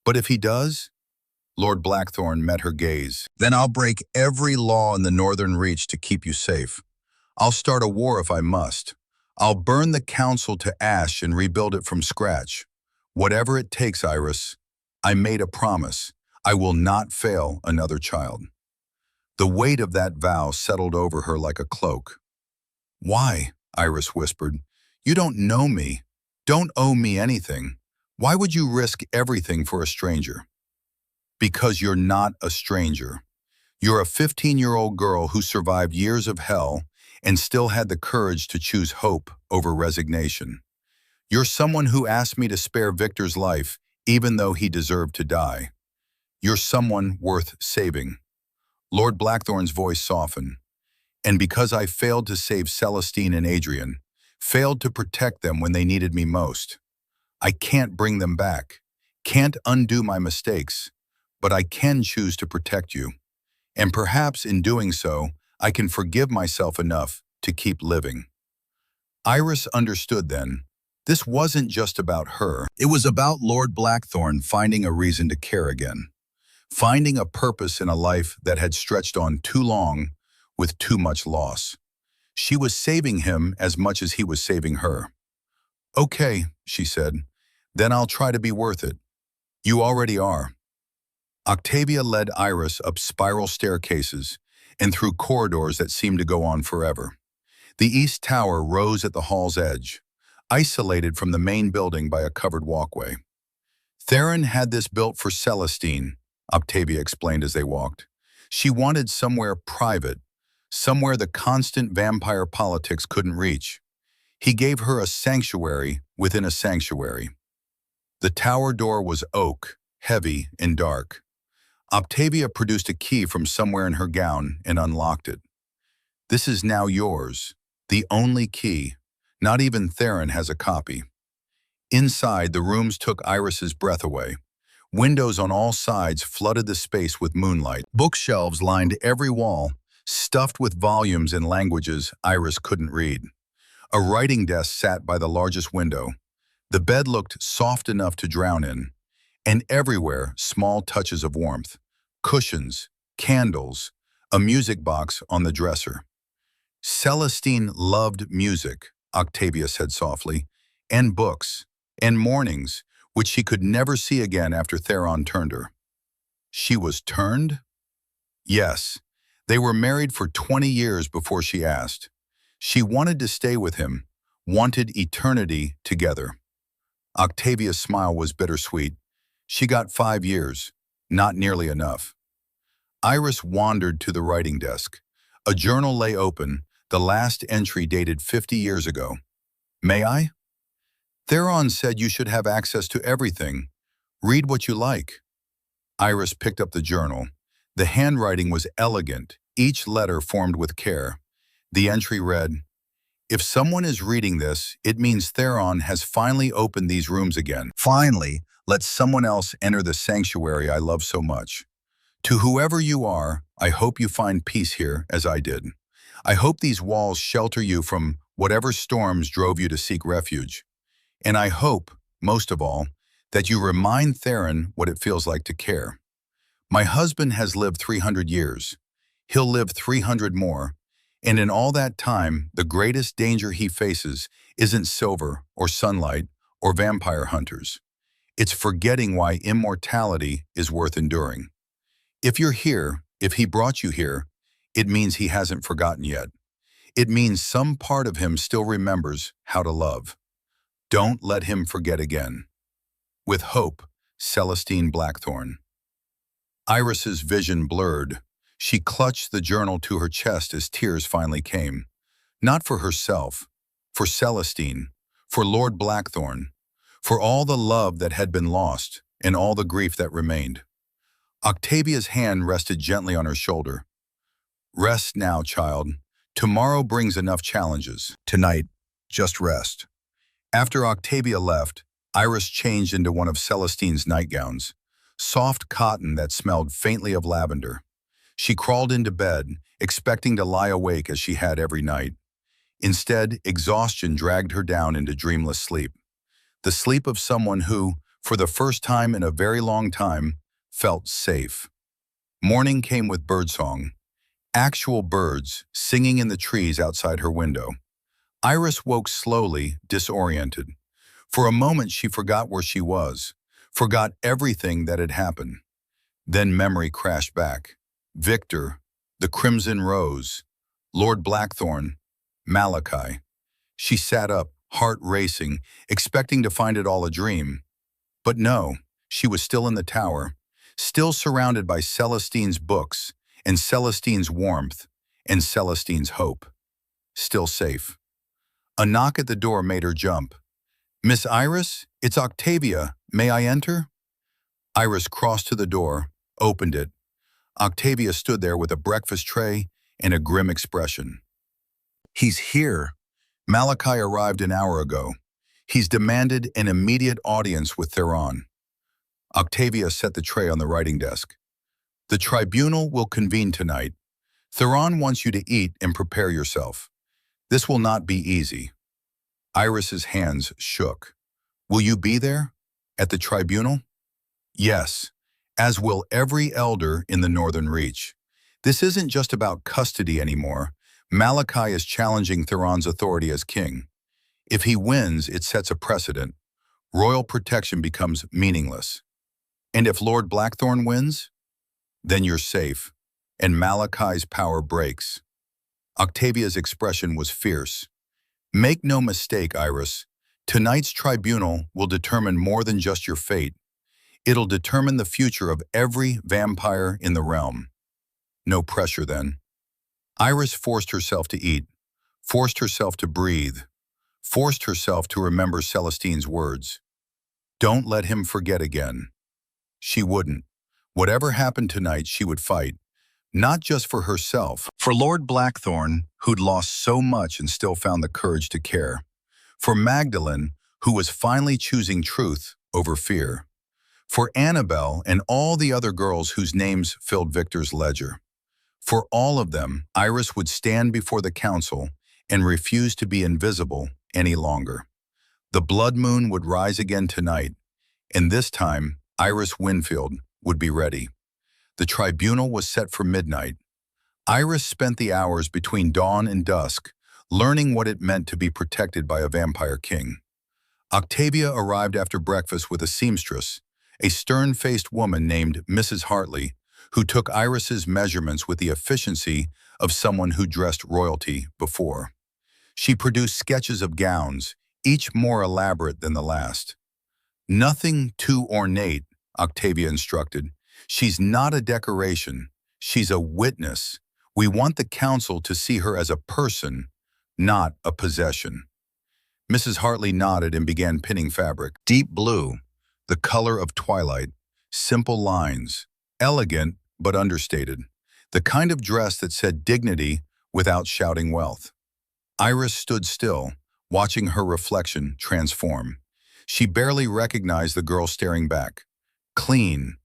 But if he does, Lord Blackthorne met her gaze. Then I'll break every law in the Northern Reach to keep you safe. I'll start a war if I must. I'll burn the council to ash and rebuild it from scratch. Whatever it takes, Iris. I made a promise. I will not fail another child. The weight of that vow settled over her like a cloak. Why? Iris whispered. You don't know me. Don't owe me anything. Why would you risk everything for a stranger? Because you're not a stranger. You're a 15-year-old girl who survived years of hell and still had the courage to choose hope over resignation. You're someone who asked me to spare Victor's life even though he deserved to die. You're someone worth saving. Lord Blackthorne's voice softened. And because I failed to save Celestine and Adrian, failed to protect them when they needed me most, I can't bring them back, can't undo my mistakes, but I can choose to protect you. And perhaps in doing so, I can forgive myself enough to keep living. Iris understood then. This wasn't just about her. It was about Lord Blackthorne finding a reason to care again. Finding a purpose in a life that had stretched on too long with too much loss. She was saving him as much as he was saving her. Okay, she said, then I'll try to be worth it. You already are. Octavia led Iris up spiral staircases and through corridors that seemed to go on forever. The East Tower rose at the hall's edge, isolated from the main building by a covered walkway. Theron had this built for Celestine, Octavia explained as they walked. She wanted somewhere private, somewhere the constant vampire politics couldn't reach. He gave her a sanctuary within a sanctuary. The tower door was oak, heavy and dark. Octavia produced a key from somewhere in her gown and unlocked it. This is now yours, the only key. Not even Theron has a copy. Inside, the rooms took Iris's breath away. Windows on all sides flooded the space with moonlight. Bookshelves lined every wall, stuffed with volumes in languages Iris couldn't read. A writing desk sat by the largest window. The bed looked soft enough to drown in, and everywhere small touches of warmth. Cushions, candles, a music box on the dresser. Celestine loved music, Octavia said softly, and books, and mornings, which she could never see again after Theron turned her. She was turned? Yes. They were married for 20 years before she asked. She wanted to stay with him, wanted eternity together. Octavia's smile was bittersweet. She got 5 years, not nearly enough. Iris wandered to the writing desk. A journal lay open, the last entry dated 50 years ago. May I? Theron said you should have access to everything. Read what you like. Iris picked up the journal. The handwriting was elegant, each letter formed with care. The entry read, "If someone is reading this, it means Theron has finally opened these rooms again. Finally, let someone else enter the sanctuary I love so much. To whoever you are, I hope you find peace here as I did. I hope these walls shelter you from whatever storms drove you to seek refuge. And I hope, most of all, that you remind Theron what it feels like to care. My husband has lived 300 years. He'll live 300 more. And in all that time, the greatest danger he faces isn't silver or sunlight or vampire hunters. It's forgetting why immortality is worth enduring. If you're here, if he brought you here, it means he hasn't forgotten yet. It means some part of him still remembers how to love. Don't let him forget again. With hope, Celestine Blackthorne. Iris's vision blurred. She clutched the journal to her chest as tears finally came. Not for herself, for Celestine, for Lord Blackthorne, for all the love that had been lost and all the grief that remained. Octavia's hand rested gently on her shoulder. Rest now, child. Tomorrow brings enough challenges. Tonight, just rest. After Octavia left, Iris changed into one of Celestine's nightgowns, soft cotton that smelled faintly of lavender. She crawled into bed, expecting to lie awake as she had every night. Instead, exhaustion dragged her down into dreamless sleep. The sleep of someone who, for the first time in a very long time, felt safe. Morning came with birdsong, actual birds singing in the trees outside her window. Iris woke slowly, disoriented. For a moment she forgot where she was, forgot everything that had happened. Then memory crashed back. Victor, the crimson rose, Lord Blackthorne, Malachi. She sat up, heart racing, expecting to find it all a dream. But no, she was still in the tower, still surrounded by Celestine's books, and Celestine's warmth, and Celestine's hope. Still safe. A knock at the door made her jump. "Miss Iris, it's Octavia. May I enter?" Iris crossed to the door, opened it. Octavia stood there with a breakfast tray and a grim expression. "He's here. Malachi arrived an hour ago. He's demanded an immediate audience with Theron." Octavia set the tray on the writing desk. "The tribunal will convene tonight. Theron wants you to eat and prepare yourself. This will not be easy." Iris's hands shook. "Will you be there? At the tribunal?" "Yes, as will every elder in the Northern Reach. This isn't just about custody anymore. Malachi is challenging Theron's authority as king. If he wins, it sets a precedent. Royal protection becomes meaningless. And if Lord Blackthorne wins, then you're safe, and Malachi's power breaks." Octavia's expression was fierce. "Make no mistake, Iris. Tonight's tribunal will determine more than just your fate. It'll determine the future of every vampire in the realm." No pressure then. Iris forced herself to eat, forced herself to breathe, forced herself to remember Celestine's words. Don't let him forget again. She wouldn't. Whatever happened tonight, she would fight. Not just for herself, for Lord Blackthorne, who'd lost so much and still found the courage to care. For Magdalene, who was finally choosing truth over fear. For Annabelle and all the other girls whose names filled Victor's ledger. For all of them, Iris would stand before the council and refuse to be invisible any longer. The blood moon would rise again tonight, and this time, Iris Winfield would be ready. The tribunal was set for midnight. Iris spent the hours between dawn and dusk, learning what it meant to be protected by a vampire king. Octavia arrived after breakfast with a seamstress, a stern-faced woman named Mrs. Hartley, who took Iris's measurements with the efficiency of someone who dressed royalty before. She produced sketches of gowns, each more elaborate than the last. "Nothing too ornate," Octavia instructed. "She's not a decoration. She's a witness. We want the council to see her as a person, not a possession." Mrs. Hartley nodded and began pinning fabric. Deep blue, the color of twilight, simple lines, elegant but understated, the kind of dress that said dignity without shouting wealth. Iris stood still, watching her reflection transform. She barely recognized the girl staring back. Clean,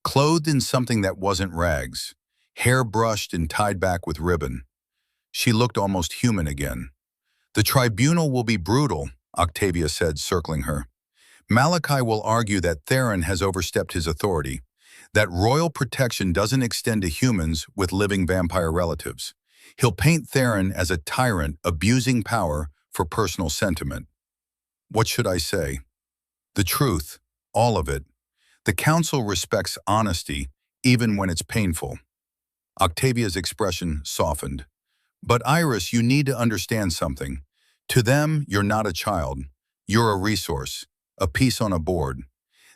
clothed in something that wasn't rags, hair brushed and tied back with ribbon. She looked almost human again. "The tribunal will be brutal," Octavia said, circling her. "Malachi will argue that Theron has overstepped his authority, that royal protection doesn't extend to humans with living vampire relatives. He'll paint Theron as a tyrant abusing power for personal sentiment. What should I say? The truth, all of it. The council respects honesty, even when it's painful. Octavia's expression softened. But Iris, you need to understand something. To them, you're not a child. You're a resource, a piece on a board.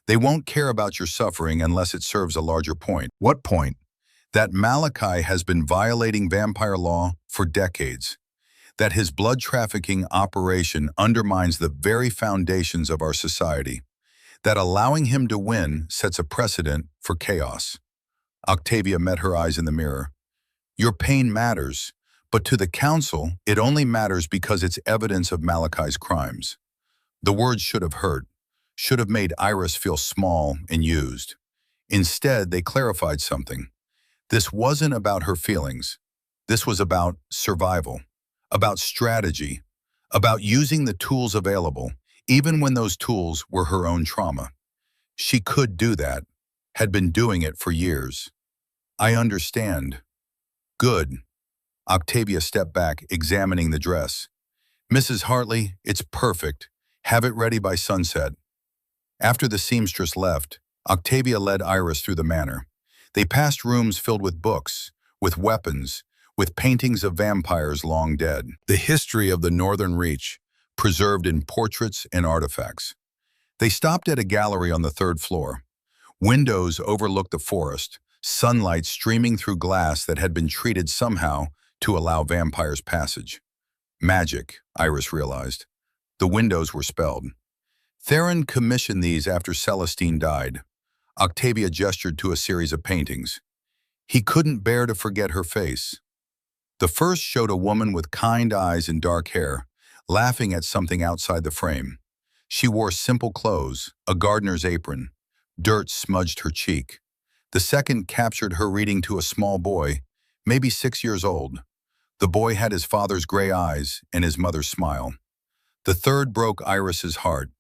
They won't care about your suffering unless it serves a larger point. What point? That Malachi has been violating vampire law for decades. That his blood trafficking operation undermines the very foundations of our society. That allowing him to win sets a precedent for chaos. Octavia met her eyes in the mirror. Your pain matters, but to the council, it only matters because it's evidence of Malachi's crimes. The words should have hurt, should have made Iris feel small and used. Instead, they clarified something. This wasn't about her feelings. This was about survival, about strategy, about using the tools available, even when those tools were her own trauma. She could do that, had been doing it for years. I understand. Good. Octavia stepped back, examining the dress. Mrs. Hartley, it's perfect. Have it ready by sunset. After the seamstress left, Octavia led Iris through the manor. They passed rooms filled with books, with weapons, with paintings of vampires long dead. The history of the Northern Reach, preserved in portraits and artifacts. They stopped at a gallery on the third floor. Windows overlooked the forest, sunlight streaming through glass that had been treated somehow to allow vampires passage. Magic, Iris realized. The windows were spelled. Theron commissioned these after Celestine died. Octavia gestured to a series of paintings. He couldn't bear to forget her face. The first showed a woman with kind eyes and dark hair, laughing at something outside the frame. She wore simple clothes, a gardener's apron. Dirt smudged her cheek. The second captured her reading to a small boy, maybe 6 years old. The boy had his father's gray eyes and his mother's smile. The third broke Iris's heart.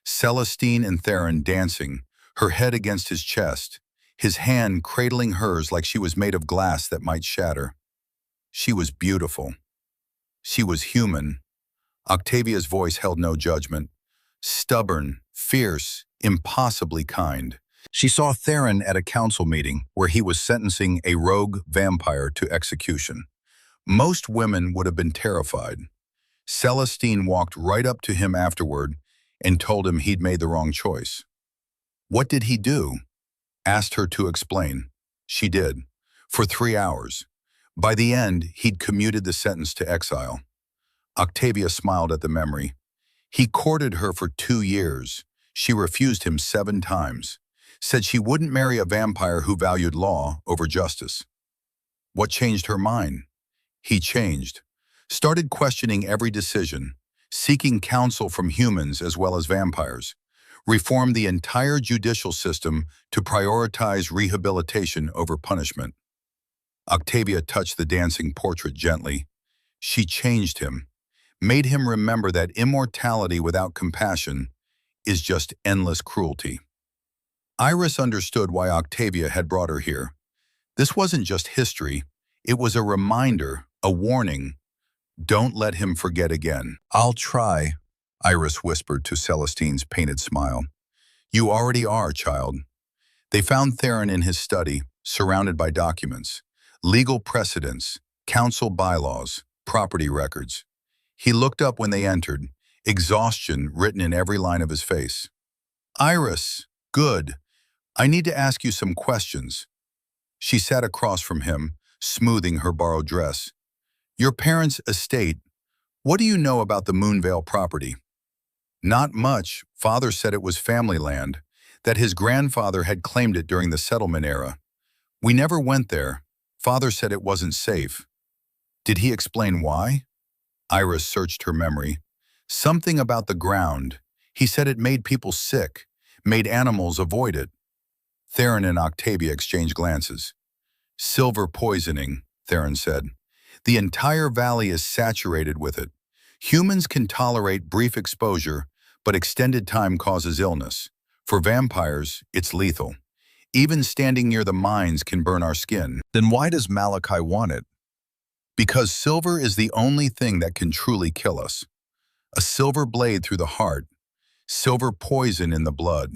Celestine and Theron dancing, her head against his chest, his hand cradling hers like she was made of glass that might shatter. She was beautiful. She was human. Octavia's voice held no judgment. Stubborn, fierce, impossibly kind. She saw Theron at a council meeting where he was sentencing a rogue vampire to execution. Most women would have been terrified. Celestine walked right up to him afterward and told him he'd made the wrong choice. What did he do? Asked her to explain. She did. For 3 hours. By the end, he'd commuted the sentence to exile. Octavia smiled at the memory. He courted her for 2 years. She refused him 7 times. Said she wouldn't marry a vampire who valued law over justice. What changed her mind? He changed. Started questioning every decision, seeking counsel from humans as well as vampires. Reformed the entire judicial system to prioritize rehabilitation over punishment. Octavia touched the dancing portrait gently. She changed him, made him remember that immortality without compassion is just endless cruelty. Iris understood why Octavia had brought her here. This wasn't just history, it was a reminder, a warning. Don't let him forget again. I'll try, Iris whispered to Celestine's painted smile. You already are, child. They found Theron in his study, surrounded by documents, legal precedents, council bylaws, property records. He looked up when they entered, exhaustion written in every line of his face. Iris, good. I need to ask you some questions. She sat across from him, smoothing her borrowed dress. Your parents' estate, what do you know about the Moonvale property? Not much. Father said it was family land, that his grandfather had claimed it during the settlement era. We never went there. Father said it wasn't safe. Did he explain why? Iris searched her memory. Something about the ground. He said it made people sick, made animals avoid it. Theron and Octavia exchanged glances. Silver poisoning, Theron said. The entire valley is saturated with it. Humans can tolerate brief exposure, but extended time causes illness. For vampires, it's lethal. Even standing near the mines can burn our skin. Then why does Malachi want it? Because silver is the only thing that can truly kill us. A silver blade through the heart, silver poison in the blood.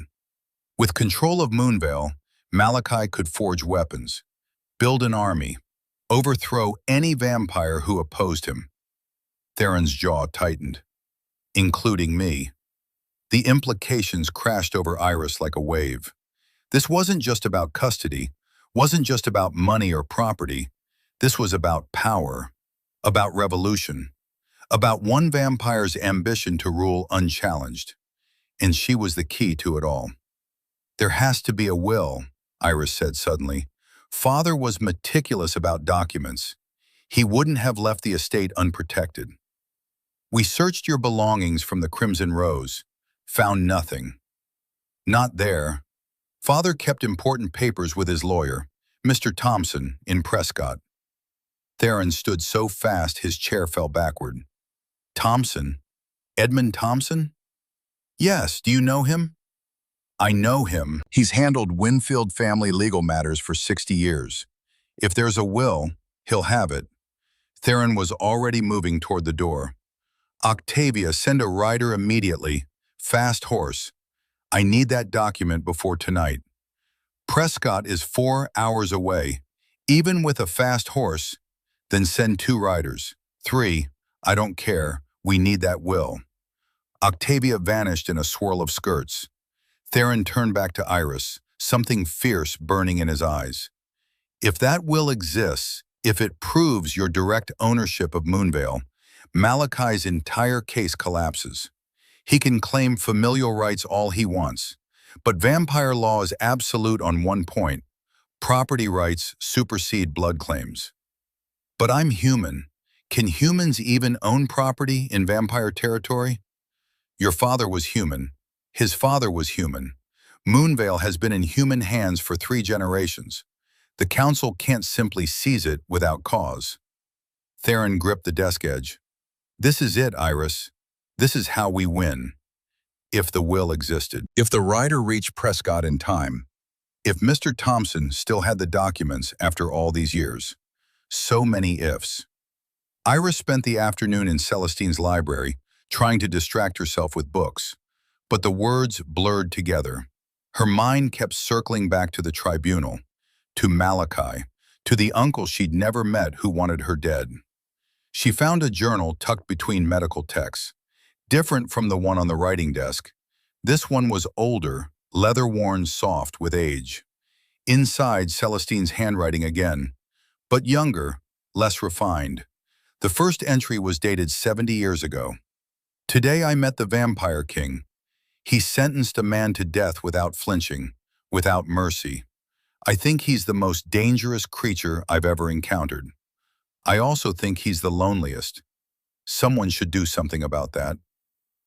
With control of Moonvale, Malachi could forge weapons, build an army, overthrow any vampire who opposed him. Theron's jaw tightened, including me. The implications crashed over Iris like a wave. This wasn't just about custody, wasn't just about money or property. This was about power, about revolution, about one vampire's ambition to rule unchallenged. And she was the key to it all. There has to be a will, Iris said suddenly. Father was meticulous about documents. He wouldn't have left the estate unprotected. We searched your belongings from the Crimson Rose, found nothing. Not there. Father kept important papers with his lawyer, Mr. Thompson, in Prescott. Theron stood so fast his chair fell backward. Thompson? Edmund Thompson? Yes, do you know him? I know him. He's handled Winfield family legal matters for 60 years. If there's a will, he'll have it. Theron was already moving toward the door. Octavia, send a rider immediately. Fast horse. I need that document before tonight. Prescott is 4 hours away. Even with a fast horse, then send 2 riders. 3, I don't care. We need that will. Octavia vanished in a swirl of skirts. Theron turned back to Iris, something fierce burning in his eyes. If that will exists, if it proves your direct ownership of Moonvale, Malachi's entire case collapses. He can claim familial rights all he wants, but vampire law is absolute on one point. Property rights supersede blood claims. But I'm human. Can humans even own property in vampire territory? Your father was human. His father was human. Moonvale has been in human hands for 3 generations. The council can't simply seize it without cause. Theron gripped the desk edge. This is it, Iris. This is how we win. If the will existed. If the rider reached Prescott in time. If Mr. Thompson still had the documents after all these years. So many ifs. Iris spent the afternoon in Celestine's library, trying to distract herself with books. But the words blurred together. Her mind kept circling back to the tribunal, to Malachi, to the uncle she'd never met who wanted her dead. She found a journal tucked between medical texts, different from the one on the writing desk. This one was older, leather-worn soft with age. Inside, Celestine's handwriting again, but younger, less refined. The first entry was dated 70 years ago. Today I met the Vampire King. He sentenced a man to death without flinching, without mercy. I think he's the most dangerous creature I've ever encountered. I also think he's the loneliest. Someone should do something about that.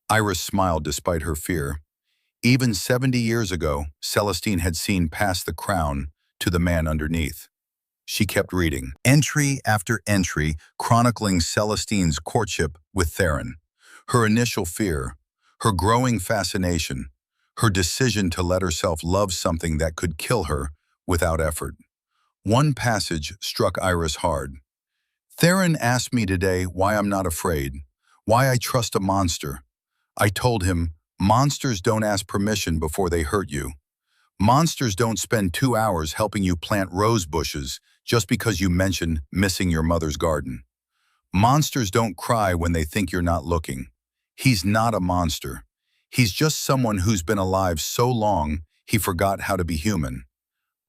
Iris smiled despite her fear. Even 70 years ago, Celestine had seen past the crown to the man underneath. She kept reading, entry after entry chronicling Celestine's courtship with Theron. Her initial fear, her growing fascination, her decision to let herself love something that could kill her without effort. One passage struck Iris hard. Theron asked me today why I'm not afraid, why I trust a monster. I told him, monsters don't ask permission before they hurt you. Monsters don't spend 2 hours helping you plant rose bushes just because you mention missing your mother's garden. Monsters don't cry when they think you're not looking. He's not a monster. He's just someone who's been alive so long he forgot how to be human.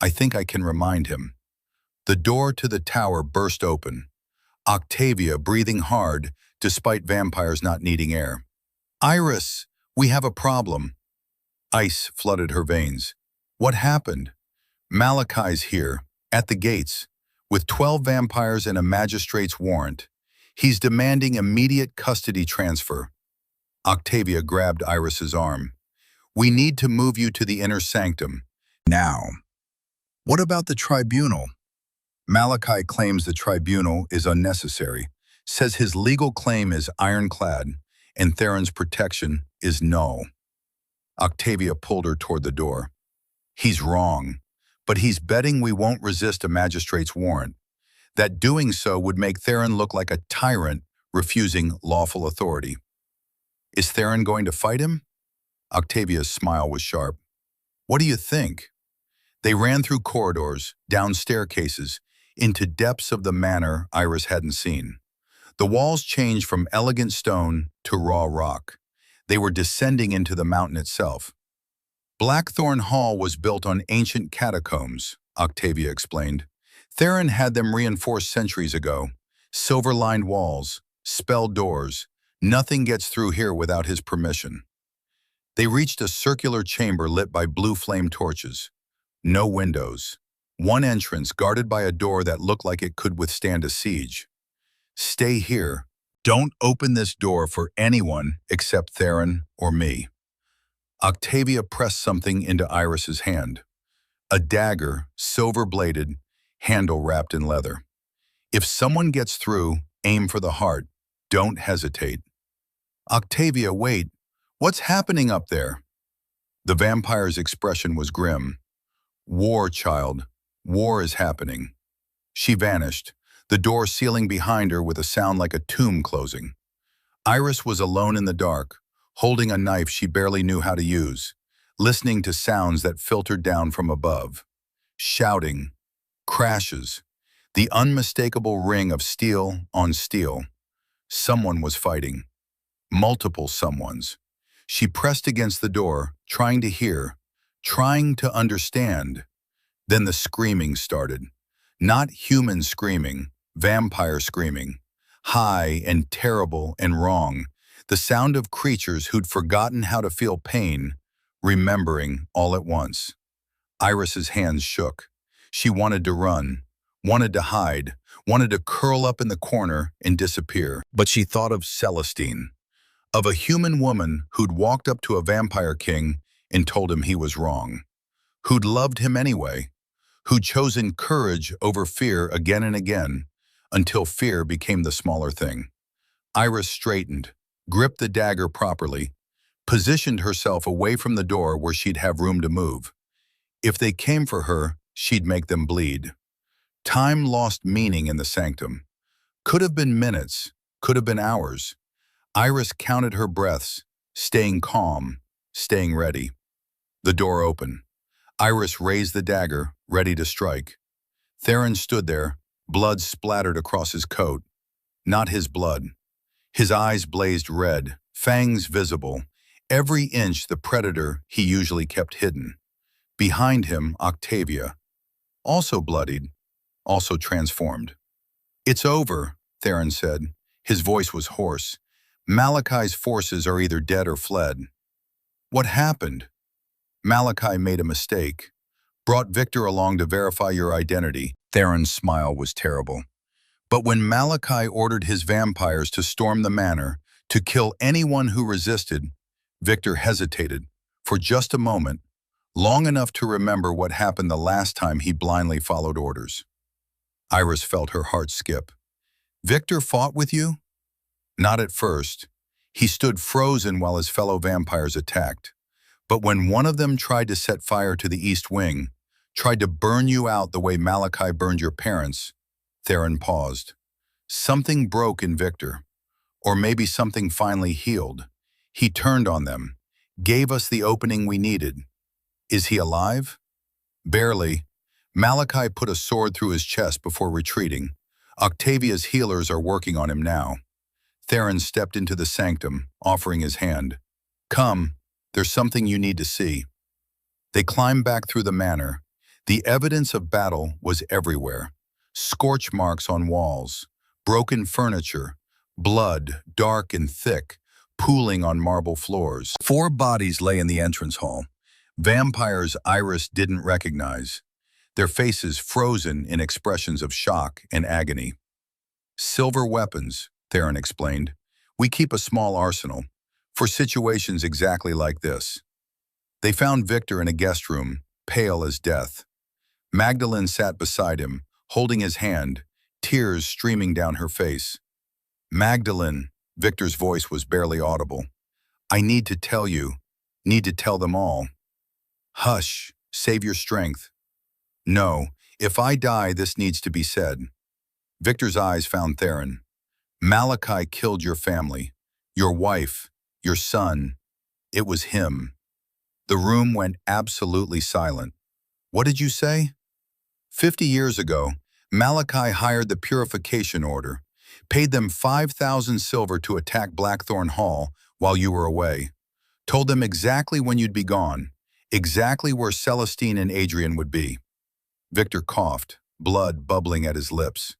I think I can remind him. The door to the tower burst open. Octavia breathing hard despite vampires not needing air. Iris, we have a problem. Ice flooded her veins. What happened? Malachi's here, at the gates, with 12 vampires and a magistrate's warrant. He's demanding immediate custody transfer. Octavia grabbed Iris's arm. We need to move you to the inner sanctum. Now. What about the tribunal? Malachi claims the tribunal is unnecessary, says his legal claim is ironclad, and Theron's protection is null. Octavia pulled her toward the door. He's wrong, but he's betting we won't resist a magistrate's warrant. That doing so would make Theron look like a tyrant refusing lawful authority. Is Theron going to fight him? Octavia's smile was sharp. What do you think? They ran through corridors, down staircases, into depths of the manor Iris hadn't seen. The walls changed from elegant stone to raw rock. They were descending into the mountain itself. Blackthorne Hall was built on ancient catacombs, Octavia explained. Theron had them reinforced centuries ago. Silver-lined walls, spelled doors. Nothing gets through here without his permission. They reached a circular chamber lit by blue flame torches. No windows. One entrance guarded by a door that looked like it could withstand a siege. Stay here. Don't open this door for anyone except Theron or me. Octavia pressed something into Iris's hand. A dagger, silver-bladed, handle wrapped in leather. If someone gets through, aim for the heart. Don't hesitate. Octavia, wait. What's happening up there? The vampire's expression was grim. War, child. War is happening. She vanished, the door sealing behind her with a sound like a tomb closing. Iris was alone in the dark, holding a knife she barely knew how to use, listening to sounds that filtered down from above. Shouting, crashes, the unmistakable ring of steel on steel. Someone was fighting. Multiple someones. She pressed against the door, trying to hear, trying to understand. Then the screaming started. Not human screaming, vampire screaming. High and terrible and wrong. The sound of creatures who'd forgotten how to feel pain, remembering all at once. Iris's hands shook. She wanted to run, wanted to hide, wanted to curl up in the corner and disappear. But she thought of Celestine, of a human woman who'd walked up to a vampire king and told him he was wrong, who'd loved him anyway, who'd chosen courage over fear again and again, until fear became the smaller thing. Iris straightened, gripped the dagger properly, positioned herself away from the door where she'd have room to move. If they came for her, she'd make them bleed. Time lost meaning in the sanctum. Could have been minutes, could have been hours. Iris counted her breaths, staying calm, staying ready. The door opened. Iris raised the dagger, ready to strike. Theron stood there, blood splattered across his coat. Not his blood. His eyes blazed red, fangs visible, every inch the predator he usually kept hidden. Behind him, Octavia, also bloodied, also transformed. "It's over," Theron said. His voice was hoarse. "Malachi's forces are either dead or fled." "What happened?" "Malachi made a mistake. Brought Victor along to verify your identity." Theron's smile was terrible. "But when Malachi ordered his vampires to storm the manor, to kill anyone who resisted, Victor hesitated, for just a moment, long enough to remember what happened the last time he blindly followed orders." Iris felt her heart skip. "Victor fought with you?" "Not at first. He stood frozen while his fellow vampires attacked. But when one of them tried to set fire to the east wing, tried to burn you out the way Malachi burned your parents," Theron paused. "Something broke in Victor. Or maybe something finally healed. He turned on them, gave us the opening we needed. Is he alive?" "Barely. Malachi put a sword through his chest before retreating. Octavia's healers are working on him now." Theron stepped into the sanctum, offering his hand. "Come, there's something you need to see." They climbed back through the manor. The evidence of battle was everywhere. Scorch marks on walls, broken furniture, blood, dark and thick, pooling on marble floors. 4 bodies lay in the entrance hall. Vampires Iris didn't recognize, their faces frozen in expressions of shock and agony. "Silver weapons," Theron explained. "We keep a small arsenal, for situations exactly like this." They found Victor in a guest room, pale as death. Magdalene sat beside him, holding his hand, tears streaming down her face. "Magdalene," Victor's voice was barely audible. "I need to tell you, need to tell them all." "Hush, save your strength." "No, if I die, this needs to be said." Victor's eyes found Theron. "Malachi killed your family, your wife, your son. It was him." The room went absolutely silent. What did you say? 50 years ago, Malachi hired the Purification Order, paid them 5,000 silver to attack Blackthorne Hall while you were away, told them exactly when you'd be gone, exactly where Celestine and Adrian would be. Victor coughed, blood bubbling at his lips.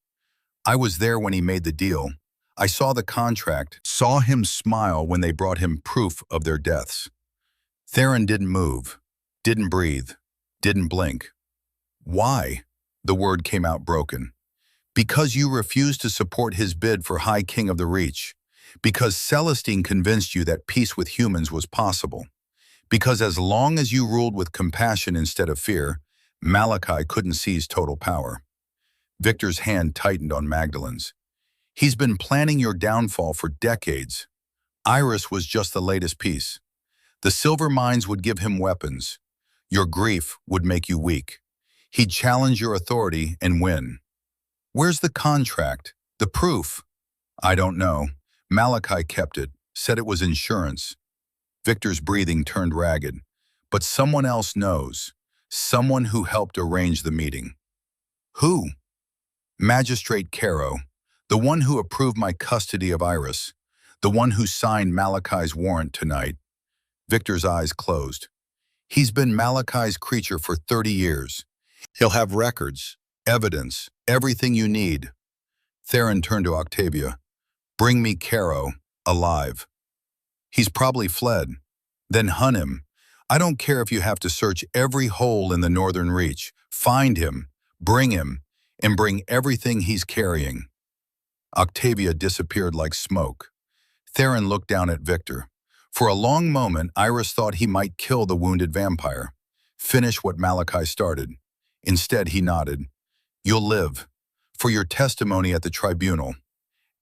I was there when he made the deal. I saw the contract, saw him smile when they brought him proof of their deaths. Theron didn't move, didn't breathe, didn't blink. Why? The word came out broken. Because you refused to support his bid for High King of the Reach. Because Celestine convinced you that peace with humans was possible. Because as long as you ruled with compassion instead of fear, Malachi couldn't seize total power. Victor's hand tightened on Magdalene's. He's been planning your downfall for decades. Iris was just the latest piece. The silver mines would give him weapons. Your grief would make you weak. He'd challenge your authority and win. Where's the contract? The proof? I don't know. Malachi kept it, said it was insurance. Victor's breathing turned ragged. But someone else knows. Someone who helped arrange the meeting. Who? Magistrate Caro, the one who approved my custody of Iris, the one who signed Malachi's warrant tonight. Victor's eyes closed. He's been Malachi's creature for 30 years. He'll have records, evidence, everything you need. Theron turned to Octavia. Bring me Caro, alive. He's probably fled. Then hunt him. I don't care if you have to search every hole in the Northern Reach. Find him, and bring everything he's carrying. Octavia disappeared like smoke. Theron looked down at Victor. For a long moment, Iris thought he might kill the wounded vampire, finish what Malachi started. Instead, he nodded. You'll live, for your testimony at the tribunal.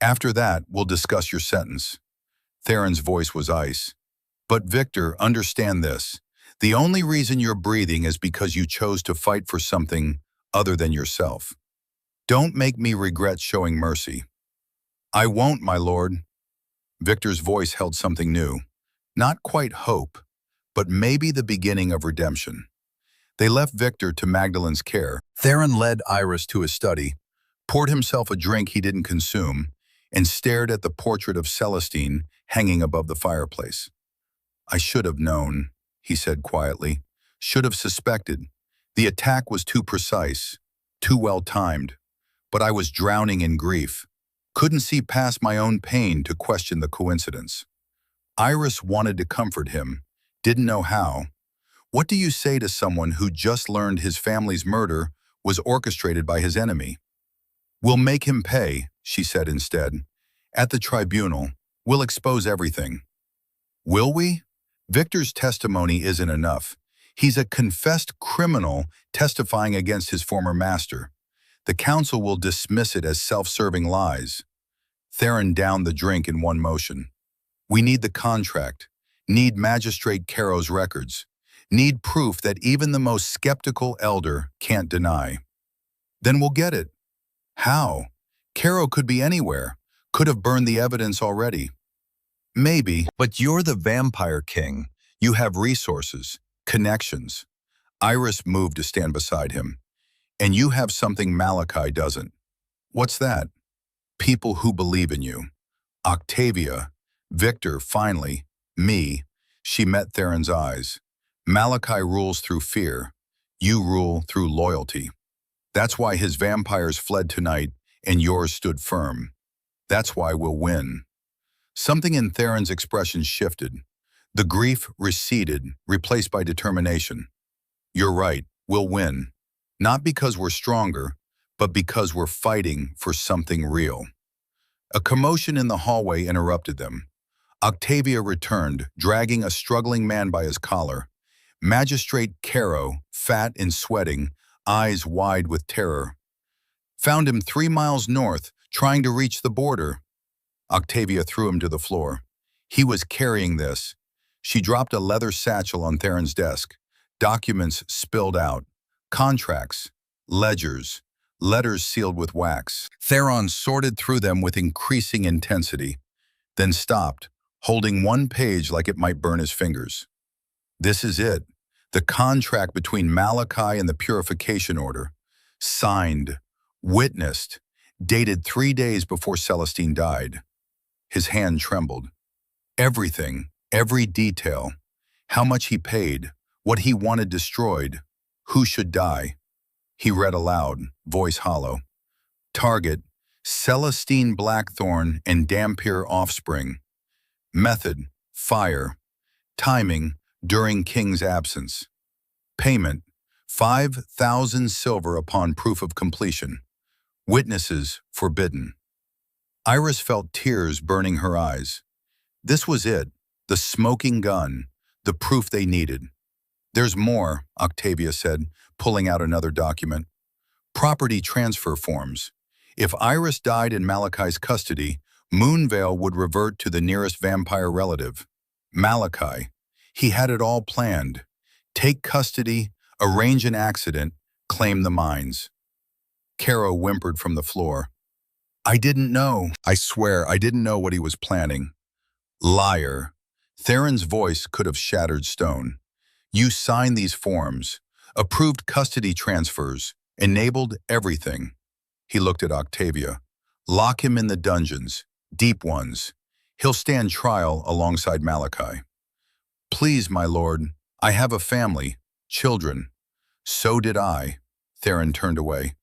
After that, we'll discuss your sentence. Theron's voice was ice. But Victor, understand this. The only reason you're breathing is because you chose to fight for something other than yourself. Don't make me regret showing mercy. I won't, my lord. Victor's voice held something new. Not quite hope, but maybe the beginning of redemption. They left Victor to Magdalene's care. Theron led Iris to his study, poured himself a drink he didn't consume, and stared at the portrait of Celestine hanging above the fireplace. I should have known, he said quietly. Should have suspected. The attack was too precise, too well timed. But I was drowning in grief. Couldn't see past my own pain to question the coincidence. Iris wanted to comfort him, didn't know how. What do you say to someone who just learned his family's murder was orchestrated by his enemy? We'll make him pay, she said instead. At the tribunal, we'll expose everything. Will we? Victor's testimony isn't enough. He's a confessed criminal testifying against his former master. The council will dismiss it as self-serving lies. Theron downed the drink in one motion. We need the contract, need Magistrate Caro's records, need proof that even the most skeptical elder can't deny. Then we'll get it. How? Caro could be anywhere, could have burned the evidence already. Maybe, but you're the vampire king. You have resources, connections. Iris moved to stand beside him. And you have something Malachi doesn't. What's that? People who believe in you. Octavia, Victor, finally, me. She met Theron's eyes. Malachi rules through fear. You rule through loyalty. That's why his vampires fled tonight and yours stood firm. That's why we'll win. Something in Theron's expression shifted. The grief receded, replaced by determination. You're right, we'll win. Not because we're stronger, but because we're fighting for something real. A commotion in the hallway interrupted them. Octavia returned, dragging a struggling man by his collar. Magistrate Caro, fat and sweating, eyes wide with terror. Found him 3 miles north, trying to reach the border. Octavia threw him to the floor. He was carrying this. She dropped a leather satchel on Theron's desk. Documents spilled out. Contracts, ledgers, letters sealed with wax. Theron sorted through them with increasing intensity, then stopped, holding one page like it might burn his fingers. This is it. The contract between Malachi and the Purification Order. Signed, witnessed, dated 3 days before Celestine died. His hand trembled. Everything, every detail. How much he paid, what he wanted destroyed, who should die. He read aloud, voice hollow. Target, Celestine Blackthorne and Dampier offspring. Method, fire. Timing, during king's absence. Payment, 5,000 silver upon proof of completion. Witnesses forbidden. Iris felt tears burning her eyes. This was it, the smoking gun, the proof they needed. There's more, Octavia said, pulling out another document. Property transfer forms. If Iris died in Malachi's custody, Moonvale would revert to the nearest vampire relative. Malachi. He had it all planned. Take custody, arrange an accident, claim the mines. Caro whimpered from the floor. I didn't know. I swear, I didn't know what he was planning. Liar. Theron's voice could have shattered stone. You signed these forms, approved custody transfers, enabled everything. He looked at Octavia. Lock him in the dungeons, deep ones. He'll stand trial alongside Malachi. Please, my lord, I have a family, children. So did I. Theron turned away.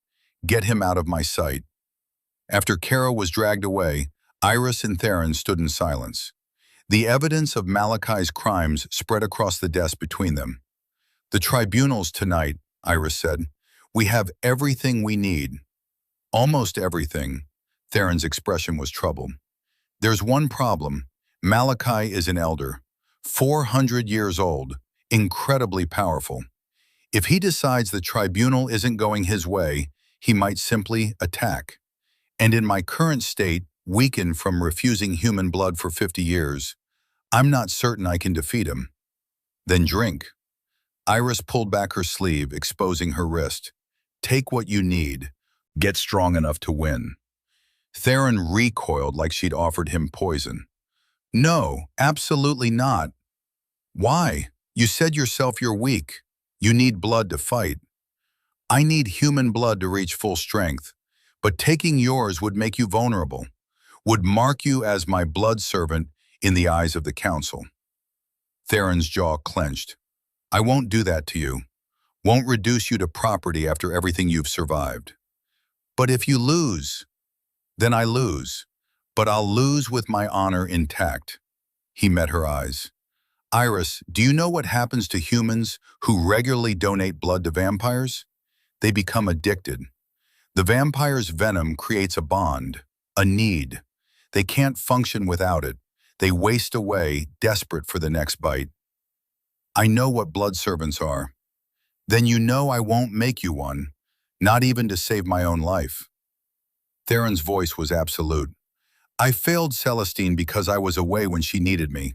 Get him out of my sight. After Caro was dragged away, Iris and Theron stood in silence. The evidence of Malachi's crimes spread across the desk between them. The tribunals tonight, Iris said. We have everything we need. Almost everything. Theron's expression was troubled. There's one problem. Malachi is an elder, 400 years old, incredibly powerful. If he decides the tribunal isn't going his way, he might simply attack. And in my current state, weakened from refusing human blood for 50 years, I'm not certain I can defeat him. Then drink. Iris pulled back her sleeve, exposing her wrist. Take what you need. Get strong enough to win. Theron recoiled like she'd offered him poison. No, absolutely not. Why? You said yourself you're weak. You need blood to fight. I need human blood to reach full strength, but taking yours would make you vulnerable, would mark you as my blood servant in the eyes of the council. Theron's jaw clenched. I won't do that to you. Won't reduce you to property after everything you've survived. But if you lose, then I lose. But I'll lose with my honor intact. He met her eyes. Iris, do you know what happens to humans who regularly donate blood to vampires? They become addicted. The vampire's venom creates a bond, a need. They can't function without it. They waste away, desperate for the next bite. I know what blood servants are. Then you know I won't make you one, not even to save my own life. Theron's voice was absolute. I failed Celestine because I was away when she needed me.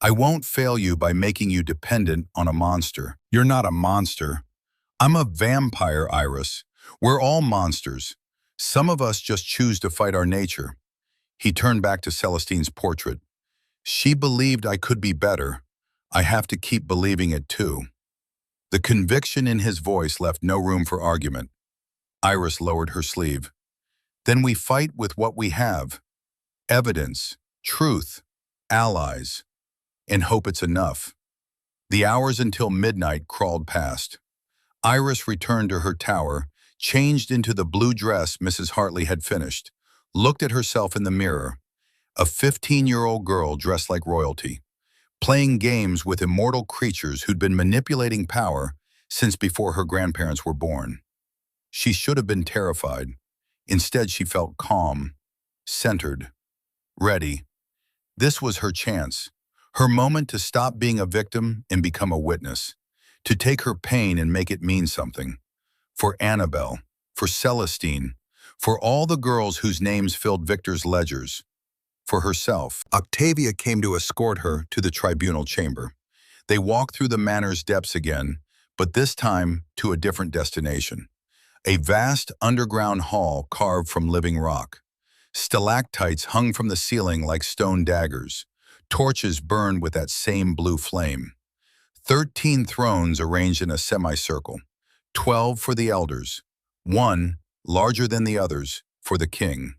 I won't fail you by making you dependent on a monster. You're not a monster. I'm a vampire, Iris. We're all monsters. Some of us just choose to fight our nature. He turned back to Celestine's portrait. She believed I could be better. I have to keep believing it too. The conviction in his voice left no room for argument. Iris lowered her sleeve. Then we fight with what we have. Evidence, truth, allies, and hope it's enough. The hours until midnight crawled past. Iris returned to her tower, changed into the blue dress Mrs. Hartley had finished, looked at herself in the mirror, a 15-year-old girl dressed like royalty, playing games with immortal creatures who'd been manipulating power since before her grandparents were born. She should have been terrified. Instead, she felt calm, centered, ready. This was her chance, her moment to stop being a victim and become a witness, to take her pain and make it mean something. For Annabelle, for Celestine, for all the girls whose names filled Victor's ledgers. For herself, Octavia came to escort her to the tribunal chamber. They walked through the manor's depths again, but this time to a different destination. A vast underground hall carved from living rock. Stalactites hung from the ceiling like stone daggers. Torches burned with that same blue flame. 13 thrones arranged in a semicircle, 12 for the elders, one, larger than the others, for the king.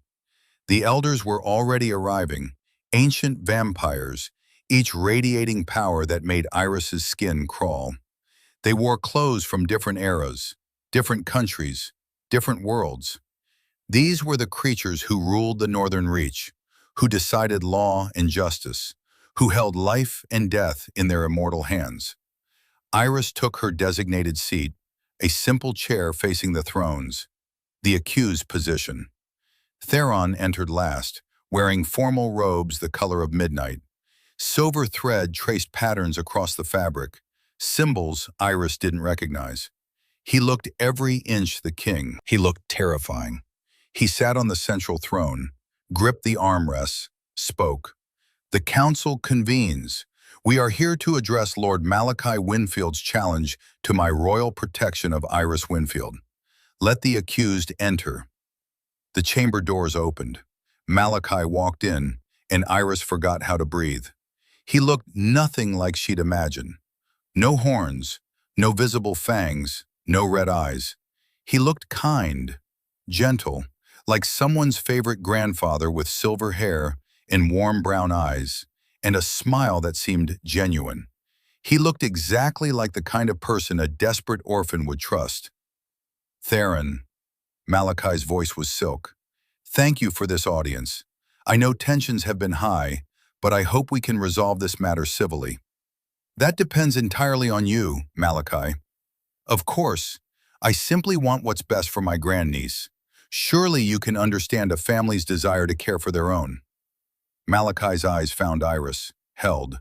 The elders were already arriving, ancient vampires, each radiating power that made Iris's skin crawl. They wore clothes from different eras, different countries, different worlds. These were the creatures who ruled the Northern Reach, who decided law and justice, who held life and death in their immortal hands. Iris took her designated seat, a simple chair facing the thrones, the accused position. Theron entered last, wearing formal robes the color of midnight. Silver thread traced patterns across the fabric, symbols Iris didn't recognize. He looked every inch the king. He looked terrifying. He sat on the central throne, gripped the armrests, spoke. "The council convenes. We are here to address Lord Malachi Winfield's challenge to my royal protection of Iris Winfield. Let the accused enter." The chamber doors opened. Malachi walked in, and Iris forgot how to breathe. He looked nothing like she'd imagined. No horns, no visible fangs, no red eyes. He looked kind, gentle, like someone's favorite grandfather with silver hair and warm brown eyes, and a smile that seemed genuine. He looked exactly like the kind of person a desperate orphan would trust. "Theron," Malachi's voice was silk. "Thank you for this audience. I know tensions have been high, but I hope we can resolve this matter civilly." "That depends entirely on you, Malachi." "Of course. I simply want what's best for my grandniece. Surely you can understand a family's desire to care for their own." Malachi's eyes found Iris, held.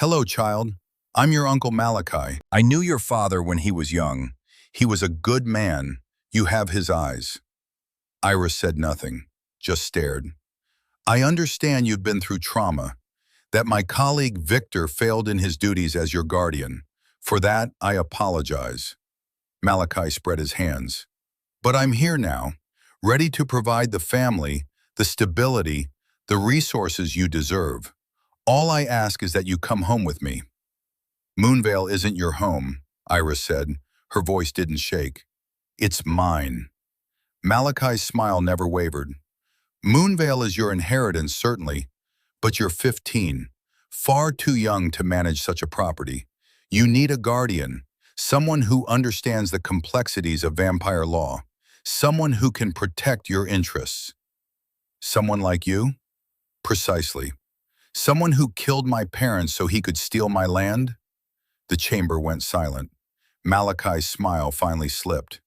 "Hello, child. I'm your Uncle Malachi. I knew your father when he was young. He was a good man. You have his eyes." Iris said nothing, just stared. "I understand you've been through trauma, that my colleague Victor failed in his duties as your guardian. For that, I apologize." Malachi spread his hands. "But I'm here now, ready to provide the family, the stability, the resources you deserve. All I ask is that you come home with me." "Moonvale isn't your home," Iris said. Her voice didn't shake. "It's mine." Malachi's smile never wavered. "Moonvale is your inheritance, certainly, but you're 15, far too young to manage such a property. You need a guardian, someone who understands the complexities of vampire law, someone who can protect your interests." "Someone like you?" "Precisely. Someone who killed my parents so he could steal my land?" The chamber went silent. Malachi's smile finally slipped.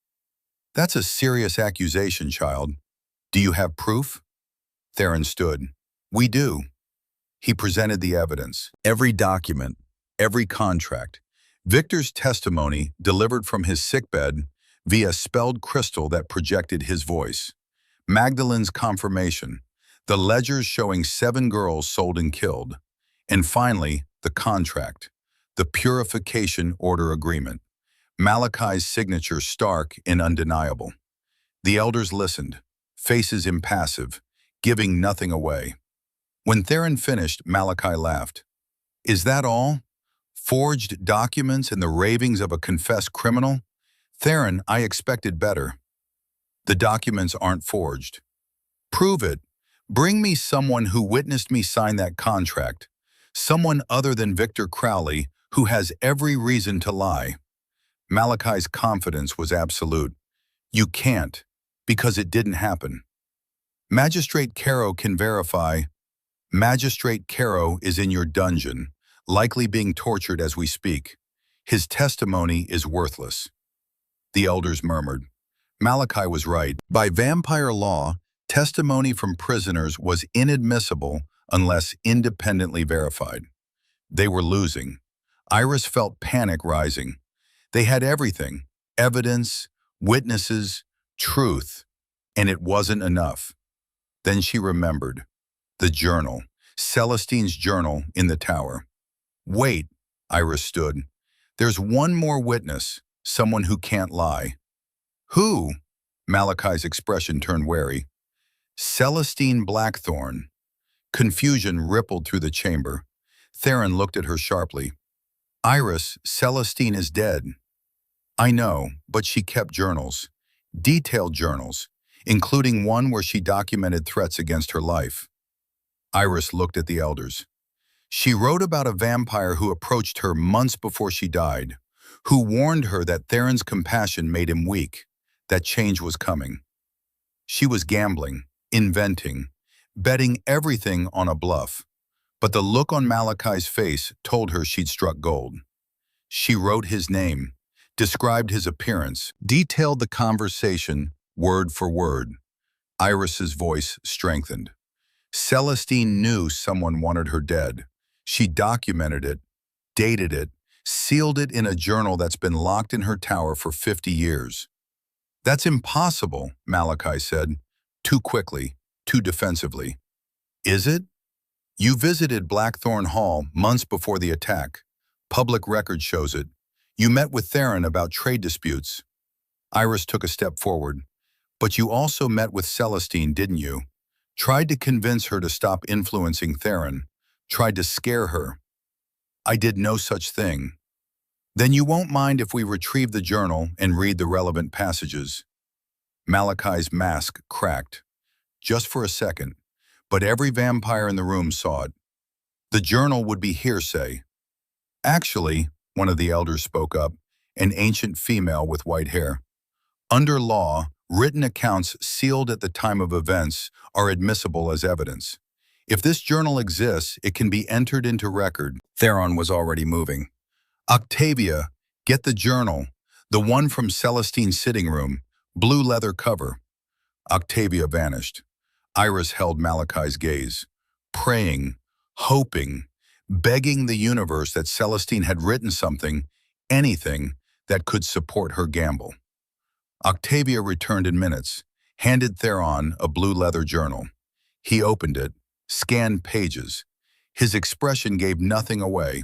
"That's a serious accusation, child. Do you have proof?" Theron stood. "We do." He presented the evidence. Every document, every contract. Victor's testimony delivered from his sickbed via spelled crystal that projected his voice. Magdalene's confirmation. The ledgers showing 7 girls sold and killed. And finally, the contract. The purification order agreement. Malachi's signature stark and undeniable. The elders listened, faces impassive, giving nothing away. When Theron finished, Malachi laughed. "Is that all? Forged documents and the ravings of a confessed criminal? Theron, I expected better." "The documents aren't forged." "Prove it. Bring me someone who witnessed me sign that contract. Someone other than Victor Crowley, who has every reason to lie." Malachi's confidence was absolute. "You can't, because it didn't happen." "Magistrate Caro can verify." "Magistrate Caro is in your dungeon, likely being tortured as we speak. His testimony is worthless." The elders murmured. Malachi was right. By vampire law, testimony from prisoners was inadmissible unless independently verified. They were losing. Iris felt panic rising. They had everything: evidence, witnesses, truth, and it wasn't enough. Then she remembered. The journal, Celestine's journal in the tower. "Wait," Iris stood. "There's one more witness, someone who can't lie." "Who?" Malachi's expression turned wary. "Celestine Blackthorne." Confusion rippled through the chamber. Theron looked at her sharply. Iris, Celestine is dead. I know, but she kept journals. Detailed journals, including one where she documented threats against her life. Iris looked at the elders. She wrote about a vampire who approached her months before she died, who warned her that Theron's compassion made him weak, that change was coming. She was gambling, inventing, betting everything on a bluff. But the look on Malachi's face told her she'd struck gold. She wrote his name, described his appearance, detailed the conversation word for word. Iris's voice strengthened. Celestine knew someone wanted her dead. She documented it, dated it, sealed it in a journal that's been locked in her tower for 50 years. That's impossible, Malachi said, too quickly, too defensively. Is it? You visited Blackthorne Hall months before the attack. Public record shows it. You met with Theron about trade disputes. Iris took a step forward. But you also met with Celestine, didn't you? Tried to convince her to stop influencing Theron. Tried to scare her. I did no such thing. Then you won't mind if we retrieve the journal and read the relevant passages. Malachi's mask cracked. Just for a second. But every vampire in the room saw it. The journal would be hearsay. Actually, one of the elders spoke up, an ancient female with white hair. Under law, written accounts sealed at the time of events are admissible as evidence. If this journal exists, it can be entered into record. Theron was already moving. Octavia, get the journal, the one from Celestine's sitting room, blue leather cover. Octavia vanished. Iris held Malachi's gaze, praying, hoping, begging the universe that Celestine had written something, anything, that could support her gamble. Octavia returned in minutes, handed Theron a blue leather journal. He opened it, scanned pages. His expression gave nothing away.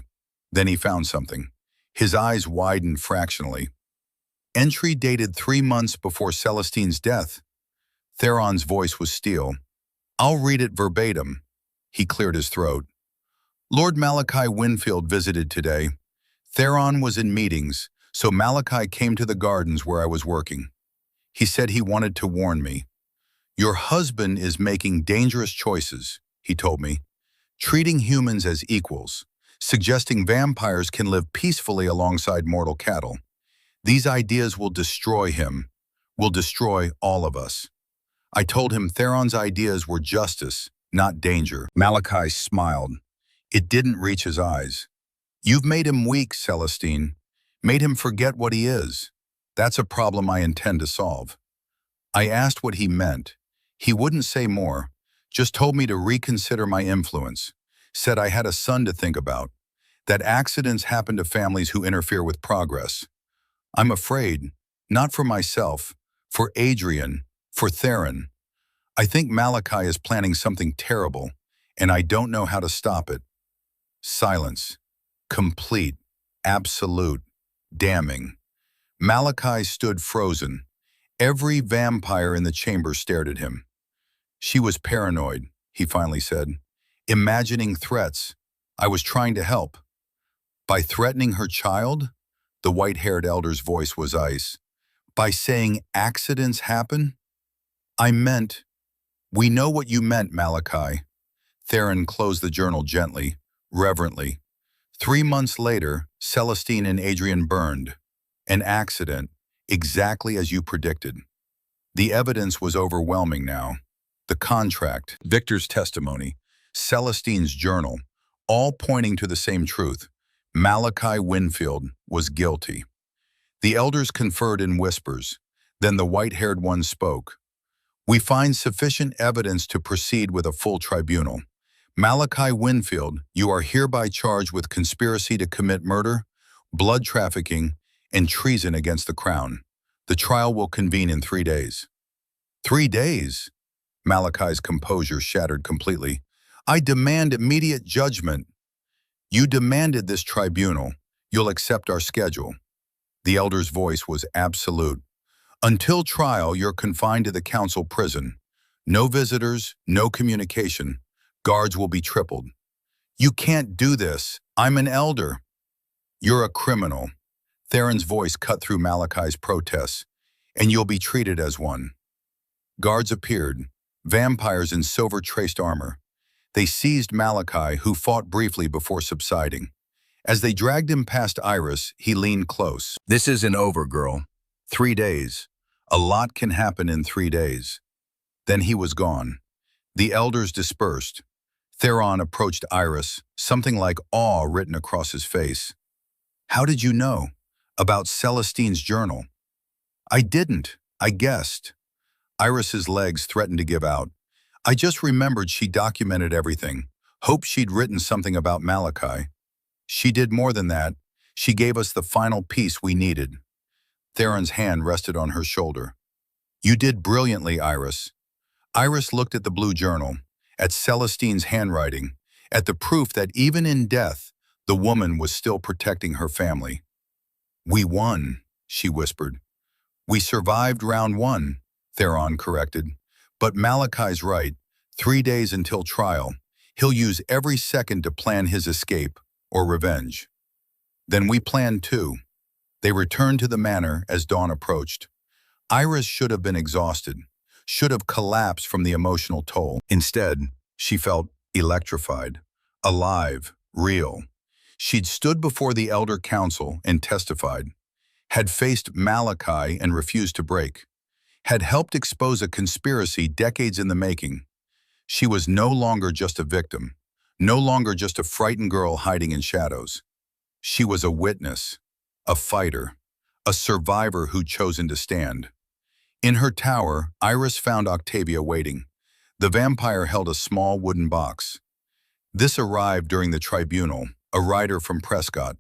Then he found something. His eyes widened fractionally. Entry dated 3 months before Celestine's death. Theron's voice was steel. I'll read it verbatim. He cleared his throat. Lord Malachi Winfield visited today. Theron was in meetings, so Malachi came to the gardens where I was working. He said he wanted to warn me. Your husband is making dangerous choices, he told me, treating humans as equals, suggesting vampires can live peacefully alongside mortal cattle. These ideas will destroy him, will destroy all of us. I told him Theron's ideas were justice, not danger. Malachi smiled. It didn't reach his eyes. You've made him weak, Celestine. Made him forget what he is. That's a problem I intend to solve. I asked what he meant. He wouldn't say more, just told me to reconsider my influence. Said I had a son to think about, that accidents happen to families who interfere with progress. I'm afraid, not for myself, for Adrian, for Theron. I think Malachi is planning something terrible, and I don't know how to stop it. Silence. Complete. Absolute. Damning. Malachi stood frozen. Every vampire in the chamber stared at him. She was paranoid, he finally said. Imagining threats. I was trying to help. By threatening her child? The white-haired elder's voice was ice. By saying accidents happen? I meant, we know what you meant, Malachi. Theron closed the journal gently, reverently. 3 months later, Celestine and Adrian burned. An accident, exactly as you predicted. The evidence was overwhelming now. The contract, Victor's testimony, Celestine's journal, all pointing to the same truth. Malachi Winfield was guilty. The elders conferred in whispers. Then the white-haired one spoke. We find sufficient evidence to proceed with a full tribunal. Malachi Winfield, you are hereby charged with conspiracy to commit murder, blood trafficking, and treason against the crown. The trial will convene in 3 days. 3 days? Malachi's composure shattered completely. I demand immediate judgment. You demanded this tribunal. You'll accept our schedule. The elder's voice was absolute. Until trial, you're confined to the council prison. No visitors, no communication. Guards will be tripled. You can't do this. I'm an elder. "You're a criminal." Theron's voice cut through Malachi's protests. "And you'll be treated as one." Guards appeared, vampires in silver-traced armor. They seized Malachi, who fought briefly before subsiding. As they dragged him past Iris, he leaned close. "This isn't over, girl. 3 days. A lot can happen in 3 days." Then he was gone. The elders dispersed. Theron approached Iris, something like awe written across his face. "How did you know? About Celestine's journal?" "I didn't. I guessed." Iris's legs threatened to give out. "I just remembered she documented everything. Hoped she'd written something about Malachi." "She did more than that. She gave us the final piece we needed." Theron's hand rested on her shoulder. "You did brilliantly, Iris." Iris looked at the blue journal, at Celestine's handwriting, at the proof that even in death, the woman was still protecting her family. "We won," she whispered. "We survived round 1, Theron corrected. "But Malachi's right. 3 days until trial. He'll use every second to plan his escape, or revenge." "Then we planned too." They returned to the manor as dawn approached. Iris should have been exhausted, should have collapsed from the emotional toll. Instead, she felt electrified, alive, real. She'd stood before the elder council and testified, had faced Malachi and refused to break, had helped expose a conspiracy decades in the making. She was no longer just a victim, no longer just a frightened girl hiding in shadows. She was a witness, a fighter, a survivor who'd chosen to stand. In her tower, Iris found Octavia waiting. The vampire held a small wooden box. This arrived during the tribunal, a rider from Prescott.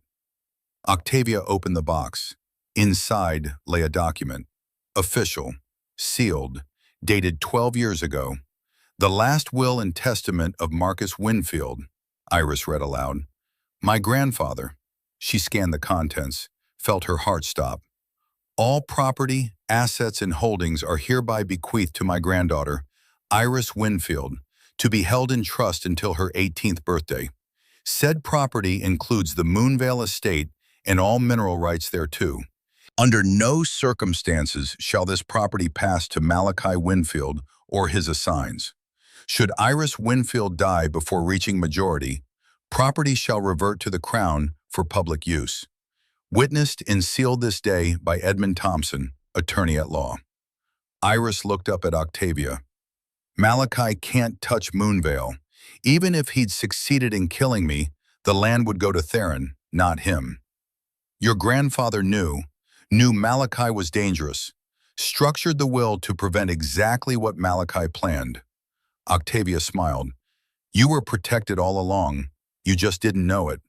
Octavia opened the box. Inside lay a document, official, sealed, dated 12 years ago. "The last will and testament of Marcus Winfield," Iris read aloud. "My grandfather." She scanned the contents, felt her heart stop. "All property, assets, and holdings are hereby bequeathed to my granddaughter, Iris Winfield, to be held in trust until her 18th birthday. Said property includes the Moonvale estate and all mineral rights thereto. Under no circumstances shall this property pass to Malachi Winfield or his assigns. Should Iris Winfield die before reaching majority, property shall revert to the Crown for public use. Witnessed and sealed this day by Edmund Thompson, attorney at law." Iris looked up at Octavia. "Malachi can't touch Moonvale. Even if he'd succeeded in killing me, the land would go to Theron, not him. Your grandfather knew Malachi was dangerous, structured the will to prevent exactly what Malachi planned." Octavia smiled. "You were protected all along. You just didn't know it."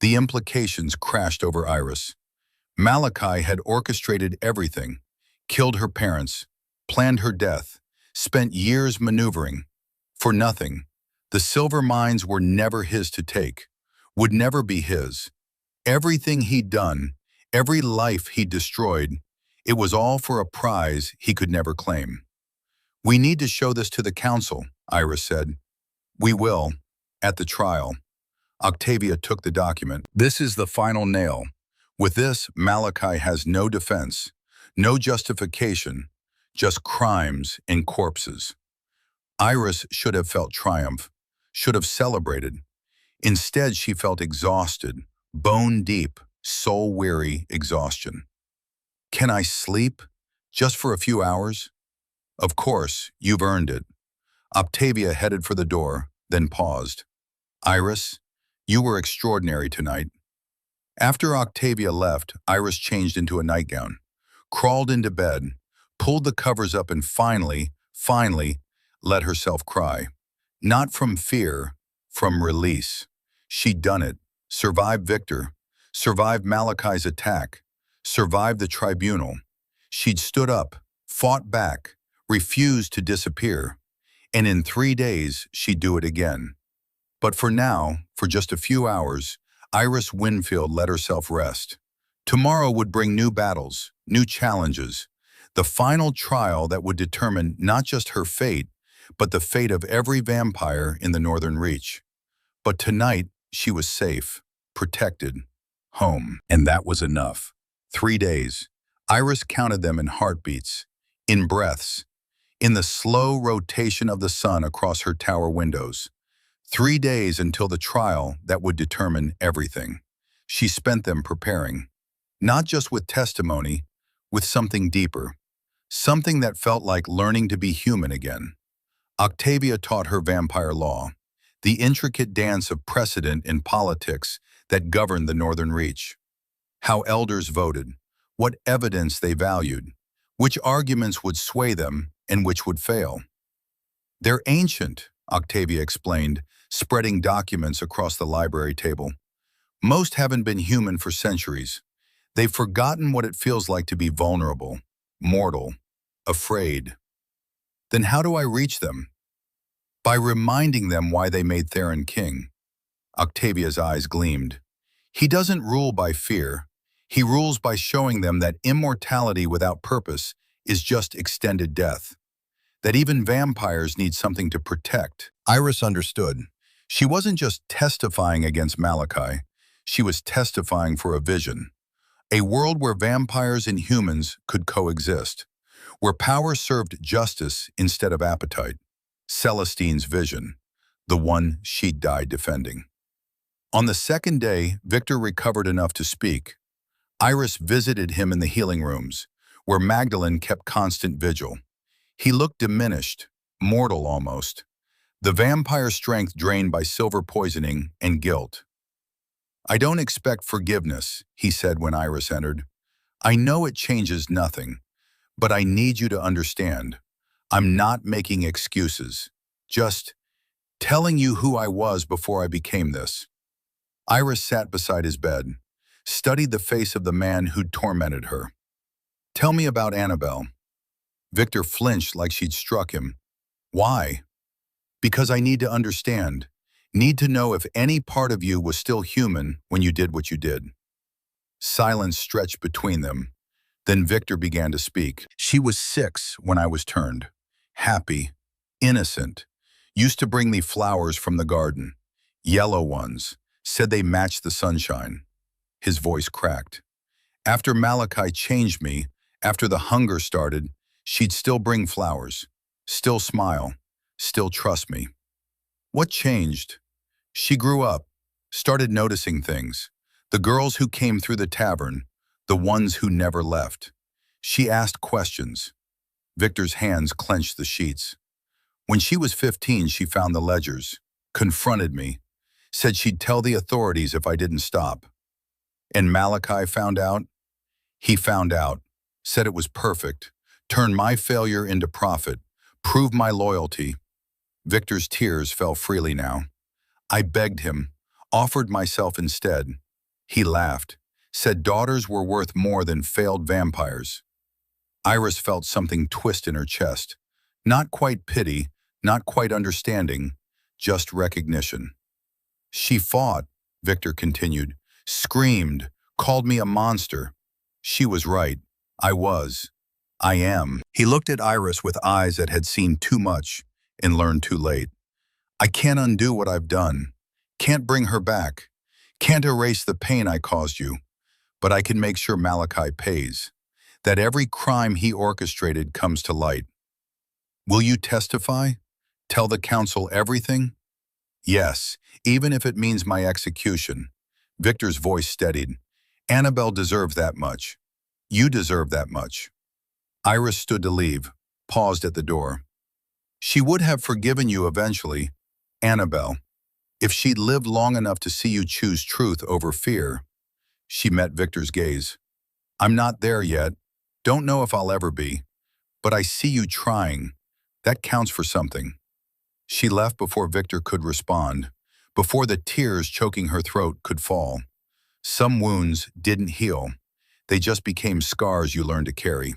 The implications crashed over Iris. Malachi had orchestrated everything, killed her parents, planned her death, spent years maneuvering. For nothing. The silver mines were never his to take, would never be his. Everything he'd done, every life he'd destroyed, it was all for a prize he could never claim. "We need to show this to the council," Iris said. "We will, at the trial." Octavia took the document. "This is the final nail. With this, Malachi has no defense, no justification, just crimes and corpses." Iris should have felt triumph, should have celebrated. Instead, she felt exhausted, bone-deep, soul-weary exhaustion. "Can I sleep? Just for a few hours?" "Of course, you've earned it." Octavia headed for the door, then paused. "Iris, you were extraordinary tonight." After Octavia left, Iris changed into a nightgown, crawled into bed, pulled the covers up and finally, let herself cry. Not from fear, from release. She'd done it, survived Victor, survived Malachi's attack, survived the tribunal. She'd stood up, fought back, refused to disappear, and in 3 days she'd do it again. But for now, for just a few hours, Iris Winfield let herself rest. Tomorrow would bring new battles, new challenges, the final trial that would determine not just her fate, but the fate of every vampire in the Northern Reach. But tonight, she was safe, protected. home. And that was enough. 3 days. Iris counted them in heartbeats, in breaths, in the slow rotation of the sun across her tower windows. 3 days until the trial that would determine everything. She spent them preparing, not just with testimony, with something deeper, something that felt like learning to be human again. Octavia taught her vampire law, the intricate dance of precedent in politics that governed the Northern Reach. How elders voted, what evidence they valued, which arguments would sway them and which would fail. They're ancient, Octavia explained, spreading documents across the library table. Most haven't been human for centuries. They've forgotten what it feels like to be vulnerable, mortal, afraid. Then how do I reach them? By reminding them why they made Theron king. Octavia's eyes gleamed. He doesn't rule by fear. He rules by showing them that immortality without purpose is just extended death. That even vampires need something to protect. Iris understood. She wasn't just testifying against Malachi. She was testifying for a vision. A world where vampires and humans could coexist. Where power served justice instead of appetite. Celestine's vision, the one she'd died defending. On the second day, Victor recovered enough to speak. Iris visited him in the healing rooms, where Magdalene kept constant vigil. He looked diminished, mortal almost. The vampire strength drained by silver poisoning and guilt. "I don't expect forgiveness," he said when Iris entered. "I know it changes nothing, but I need you to understand. I'm not making excuses, just telling you who I was before I became this." Iris sat beside his bed, studied the face of the man who'd tormented her. "Tell me about Annabelle." Victor flinched like she'd struck him. "Why?" "Because I need to understand. Need to know if any part of you was still human when you did what you did." Silence stretched between them. Then Victor began to speak. "She was 6 when I was turned. Happy, innocent. Used to bring me flowers from the garden. Yellow ones. Said they matched the sunshine." His voice cracked. "After Malachi changed me, after the hunger started, she'd still bring flowers. Still smile. Still trust me." "What changed?" "She grew up. Started noticing things. The girls who came through the tavern. The ones who never left. She asked questions." Victor's hands clenched the sheets. "When she was 15, she found the ledgers. Confronted me. Said she'd tell the authorities if I didn't stop." "And Malachi found out?" "He found out. Said it was perfect. Turned my failure into profit. Proved my loyalty." Victor's tears fell freely now. "I begged him. Offered myself instead." He laughed. Said daughters were worth more than failed vampires. Iris felt something twist in her chest. Not quite pity, not quite understanding, just recognition. "She fought," Victor continued, "screamed, called me a monster. She was right. I was. I am." He looked at Iris with eyes that had seen too much and learned too late. "I can't undo what I've done. Can't bring her back. Can't erase the pain I caused you. But I can make sure Malachi pays. That every crime he orchestrated comes to light." "Will you testify? Tell the council everything?" "Yes, even if it means my execution." Victor's voice steadied. "Annabelle deserved that much. You deserve that much." Iris stood to leave, paused at the door. "She would have forgiven you eventually, Annabelle, if she'd lived long enough to see you choose truth over fear." She met Victor's gaze. "I'm not there yet. Don't know if I'll ever be. But I see you trying. That counts for something." She left before Victor could respond, before the tears choking her throat could fall. Some wounds didn't heal. They just became scars you learn to carry.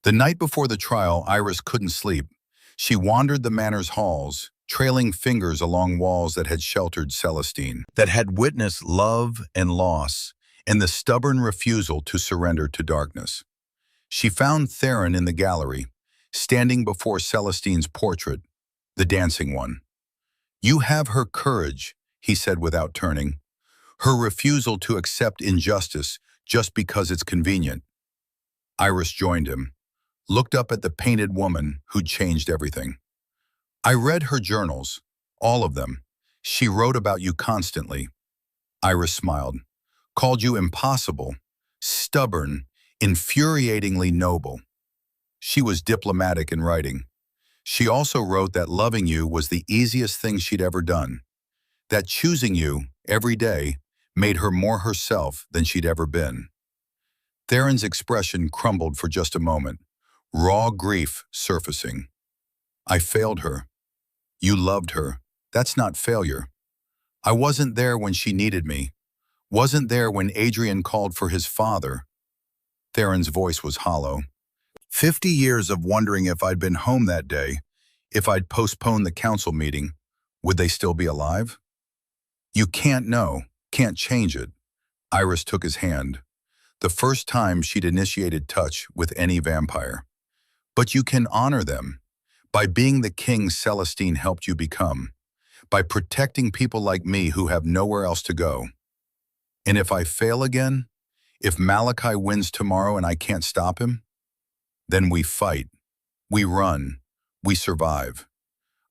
The night before the trial, Iris couldn't sleep. She wandered the manor's halls, trailing fingers along walls that had sheltered Celestine, that had witnessed love and loss, and the stubborn refusal to surrender to darkness. She found Theron in the gallery, standing before Celestine's portrait, the dancing one. "You have her courage," he said without turning. Her refusal to accept injustice just because it's convenient. Iris joined him, looked up at the painted woman who'd changed everything. I read her journals, all of them. She wrote about you constantly. Iris smiled, called you impossible, stubborn, infuriatingly noble. She was diplomatic in writing. She also wrote that loving you was the easiest thing she'd ever done, that choosing you every day made her more herself than she'd ever been. Theron's expression crumbled for just a moment, raw grief surfacing. I failed her. You loved her. That's not failure. I wasn't there when she needed me. Wasn't there when Adrian called for his father. Theron's voice was hollow. 50 years of wondering if I'd been home that day, if I'd postponed the council meeting, would they still be alive? You can't know, can't change it. Iris took his hand, the first time she'd initiated touch with any vampire. But you can honor them, by being the king Celestine helped you become, by protecting people like me who have nowhere else to go. And if I fail again, if Malachi wins tomorrow and I can't stop him, then we fight, we run, we survive.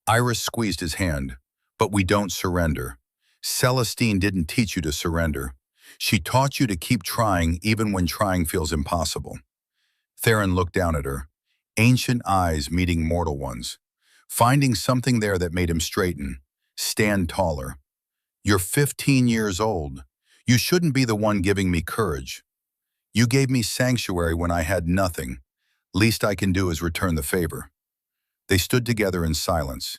Iris squeezed his hand, but we don't surrender. Celestine didn't teach you to surrender. She taught you to keep trying even when trying feels impossible. Theron looked down at her, ancient eyes meeting mortal ones, finding something there that made him straighten, stand taller. You're 15 years old. You shouldn't be the one giving me courage. You gave me sanctuary when I had nothing. Least I can do is return the favor. They stood together in silence.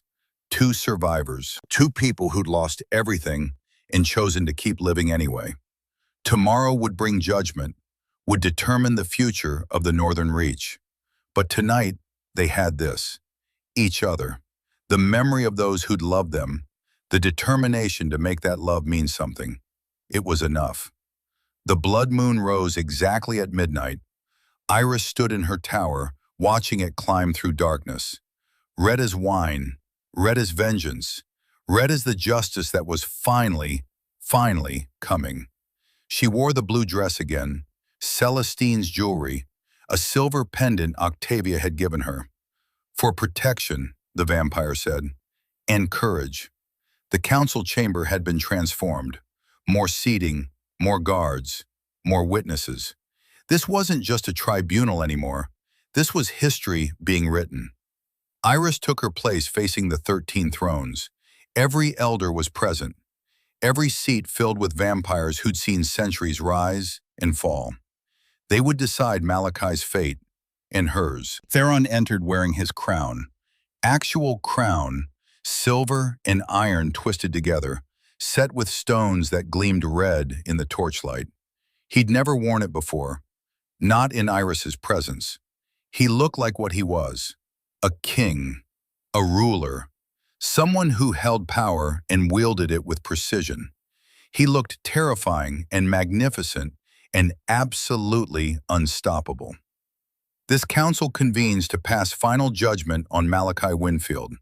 Two survivors, two people who'd lost everything and chosen to keep living anyway. Tomorrow would bring judgment, would determine the future of the Northern Reach. But tonight, they had this, each other, the memory of those who'd loved them, the determination to make that love mean something. It was enough. The blood moon rose exactly at midnight. Iris stood in her tower, watching it climb through darkness. Red as wine, red as vengeance, red as the justice that was finally coming. She wore the blue dress again, Celestine's jewelry, a silver pendant Octavia had given her. For protection, the vampire said, and courage. The council chamber had been transformed. More seating, more guards, more witnesses. This wasn't just a tribunal anymore. This was history being written. Iris took her place facing the 13 thrones. Every elder was present. Every seat filled with vampires who'd seen centuries rise and fall. They would decide Malachi's fate and hers. Theron entered wearing his crown. Actual crown, silver and iron twisted together, set with stones that gleamed red in the torchlight. He'd never worn it before, not in Iris's presence. He looked like what he was, a king, a ruler, someone who held power and wielded it with precision. He looked terrifying and magnificent and absolutely unstoppable. This council convenes to pass final judgment on Malachi Winfield.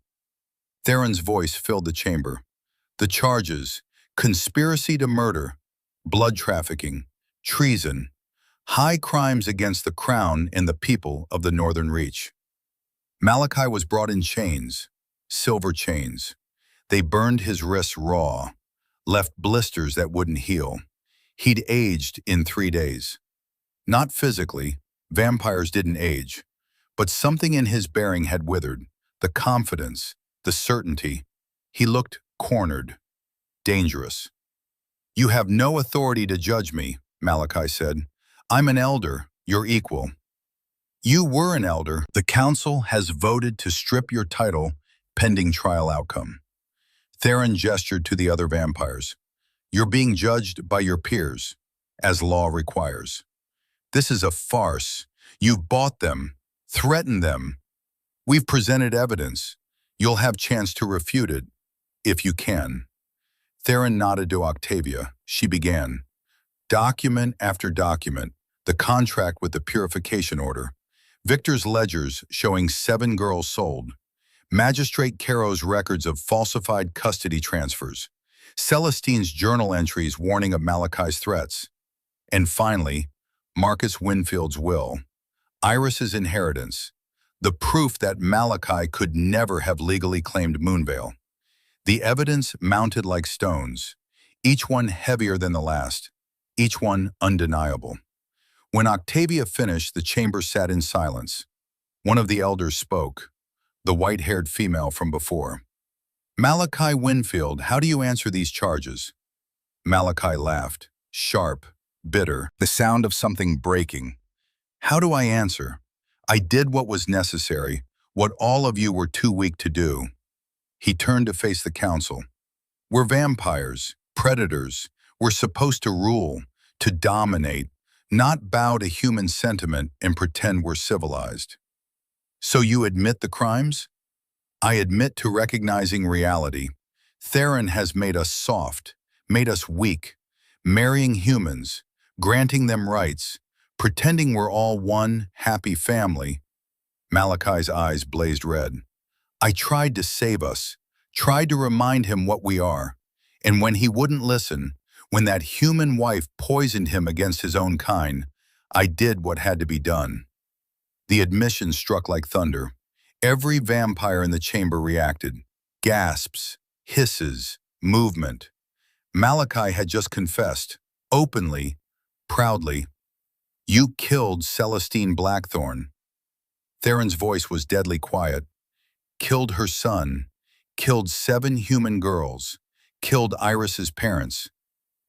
Theron's voice filled the chamber. The charges, conspiracy to murder, blood trafficking, treason, high crimes against the crown and the people of the Northern Reach. Malachi was brought in chains, silver chains. They burned his wrists raw, left blisters that wouldn't heal. He'd aged in 3 days. Not physically, vampires didn't age, but something in his bearing had withered, the confidence, the certainty. He looked cornered, dangerous. You have no authority to judge me, Malachi said. I'm an elder, your equal. You were an elder. The council has voted to strip your title pending trial outcome. Theron gestured to the other vampires. You're being judged by your peers, as law requires. This is a farce. You've bought them, threatened them. We've presented evidence. You'll have chance to refute it, if you can. Theron nodded to Octavia. She began. Document after document, the contract with the purification order, Victor's ledgers showing 7 girls sold, Magistrate Caro's records of falsified custody transfers, Celestine's journal entries warning of Malachi's threats. And finally, Marcus Winfield's will, Iris's inheritance, the proof that Malachi could never have legally claimed Moonvale. The evidence mounted like stones, each one heavier than the last, each one undeniable. When Octavia finished, the chamber sat in silence. One of the elders spoke, the white-haired female from before. "Malachi Winfield, how do you answer these charges?" Malachi laughed, sharp, bitter, the sound of something breaking. "How do I answer? I did what was necessary, what all of you were too weak to do." He turned to face the council. "We're vampires, predators. We're supposed to rule, to dominate, not bow to human sentiment and pretend we're civilized." "So you admit the crimes?" "I admit to recognizing reality. Theron has made us soft, made us weak, marrying humans, granting them rights, pretending we're all one happy family." Malachi's eyes blazed red. "I tried to save us, tried to remind him what we are. And when he wouldn't listen, when that human wife poisoned him against his own kind, I did what had to be done." The admission struck like thunder. Every vampire in the chamber reacted. Gasps, hisses, movement. Malachi had just confessed, openly, proudly, "You killed Celestine Blackthorne." Theron's voice was deadly quiet. "Killed her son, killed 7 human girls, killed Iris's parents.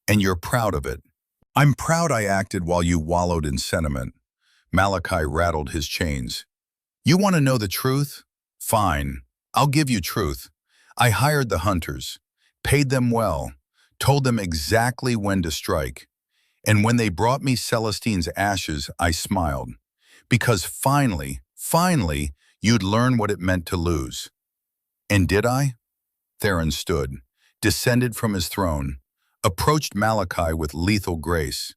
And you're proud of it." "I'm proud I acted while you wallowed in sentiment." Malachi rattled his chains. "You want to know the truth? Fine, I'll give you truth. I hired the hunters, paid them well, told them exactly when to strike. And when they brought me Celestine's ashes, I smiled. Because finally, you'd learn what it meant to lose." "And did I?" Theron stood, descended from his throne, approached Malachi with lethal grace.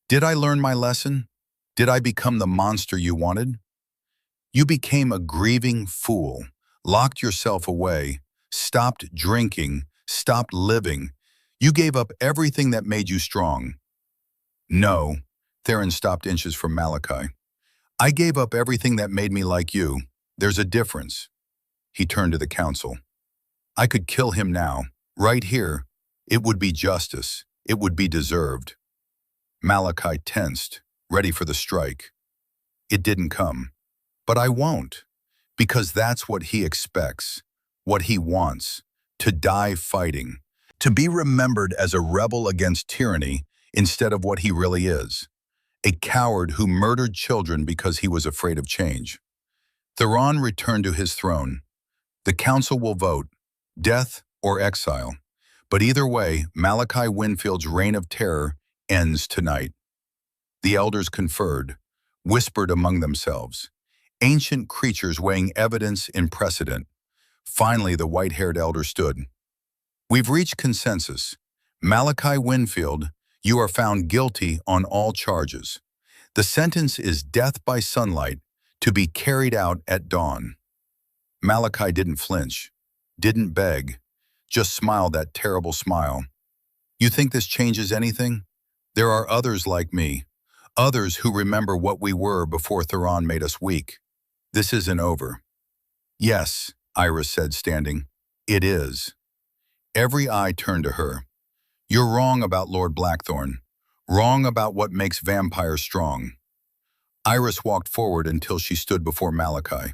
"Did I learn my lesson? Did I become the monster you wanted? You became a grieving fool, locked yourself away, stopped drinking, stopped living. You gave up everything that made you strong." "No," Theron stopped inches from Malachi. "I gave up everything that made me like you. There's a difference." He turned to the council. "I could kill him now, right here. It would be justice. It would be deserved." Malachi tensed, ready for the strike. It didn't come. "But I won't, because that's what he expects, what he wants, to die fighting, to be remembered as a rebel against tyranny instead of what he really is, a coward who murdered children because he was afraid of change." Theron returned to his throne. "The council will vote, death or exile. But either way, Malachi Winfield's reign of terror ends tonight." The elders conferred, whispered among themselves, ancient creatures weighing evidence in precedent. Finally, the white-haired elder stood. "We've reached consensus. Malachi Winfield, you are found guilty on all charges. The sentence is death by sunlight, to be carried out at dawn." Malachi didn't flinch, didn't beg, just smiled that terrible smile. "You think this changes anything? There are others like me, others who remember what we were before Theron made us weak. This isn't over." "Yes," Iris said, standing. "It is." Every eye turned to her. "You're wrong about Lord Blackthorne, wrong about what makes vampires strong." Iris walked forward until she stood before Malachi.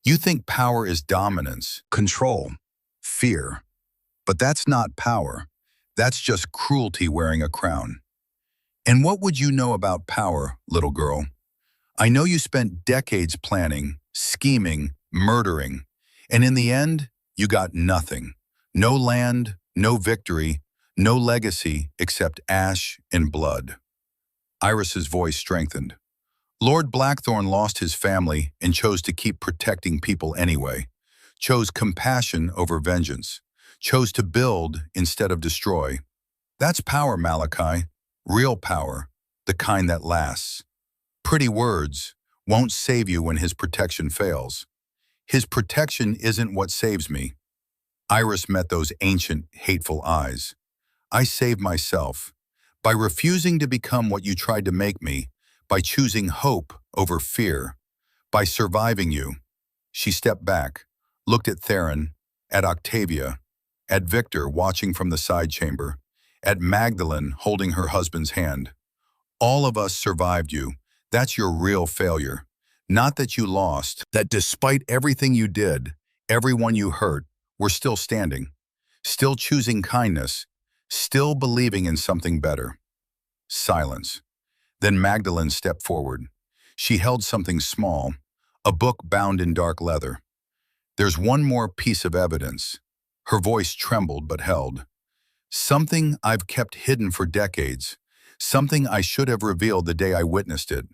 "You think power is dominance, control, fear. But that's not power. That's just cruelty wearing a crown. And what would you know about power, little girl? I know you spent decades planning, scheming, murdering, and in the end, you got nothing. No land, no victory, no legacy except ash and blood." Iris's voice strengthened. "Lord Blackthorne lost his family and chose to keep protecting people anyway, chose compassion over vengeance, chose to build instead of destroy. That's power, Malachi, real power, the kind that lasts. Pretty words won't save you when his protection fails. His protection isn't what saves me." Iris met those ancient, hateful eyes. I saved myself. By refusing to become what you tried to make me, by choosing hope over fear, by surviving you. She stepped back, looked at Theron, at Octavia, at Victor watching from the side chamber, at Magdalene holding her husband's hand. All of us survived you. That's your real failure. Not that you lost, that despite everything you did, everyone you hurt, we're still standing, still choosing kindness, still believing in something better. Silence. Then Magdalene stepped forward. She held something small, a book bound in dark leather. There's one more piece of evidence. Her voice trembled but held. Something I've kept hidden for decades. Something I should have revealed the day I witnessed it.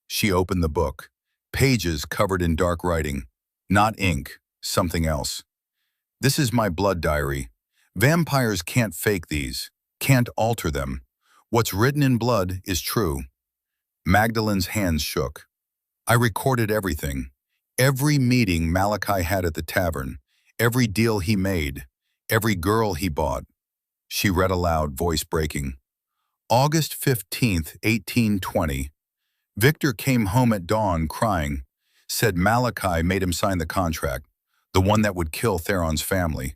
She opened the book. Pages covered in dark writing. Not ink, something else. This is my blood diary. Vampires can't fake these, can't alter them. What's written in blood is true. Magdalene's hands shook. I recorded everything. Every meeting Malachi had at the tavern, every deal he made, every girl he bought. She read aloud, voice breaking. August 15th, 1820. Victor came home at dawn crying, said Malachi made him sign the contract, the one that would kill Theron's family.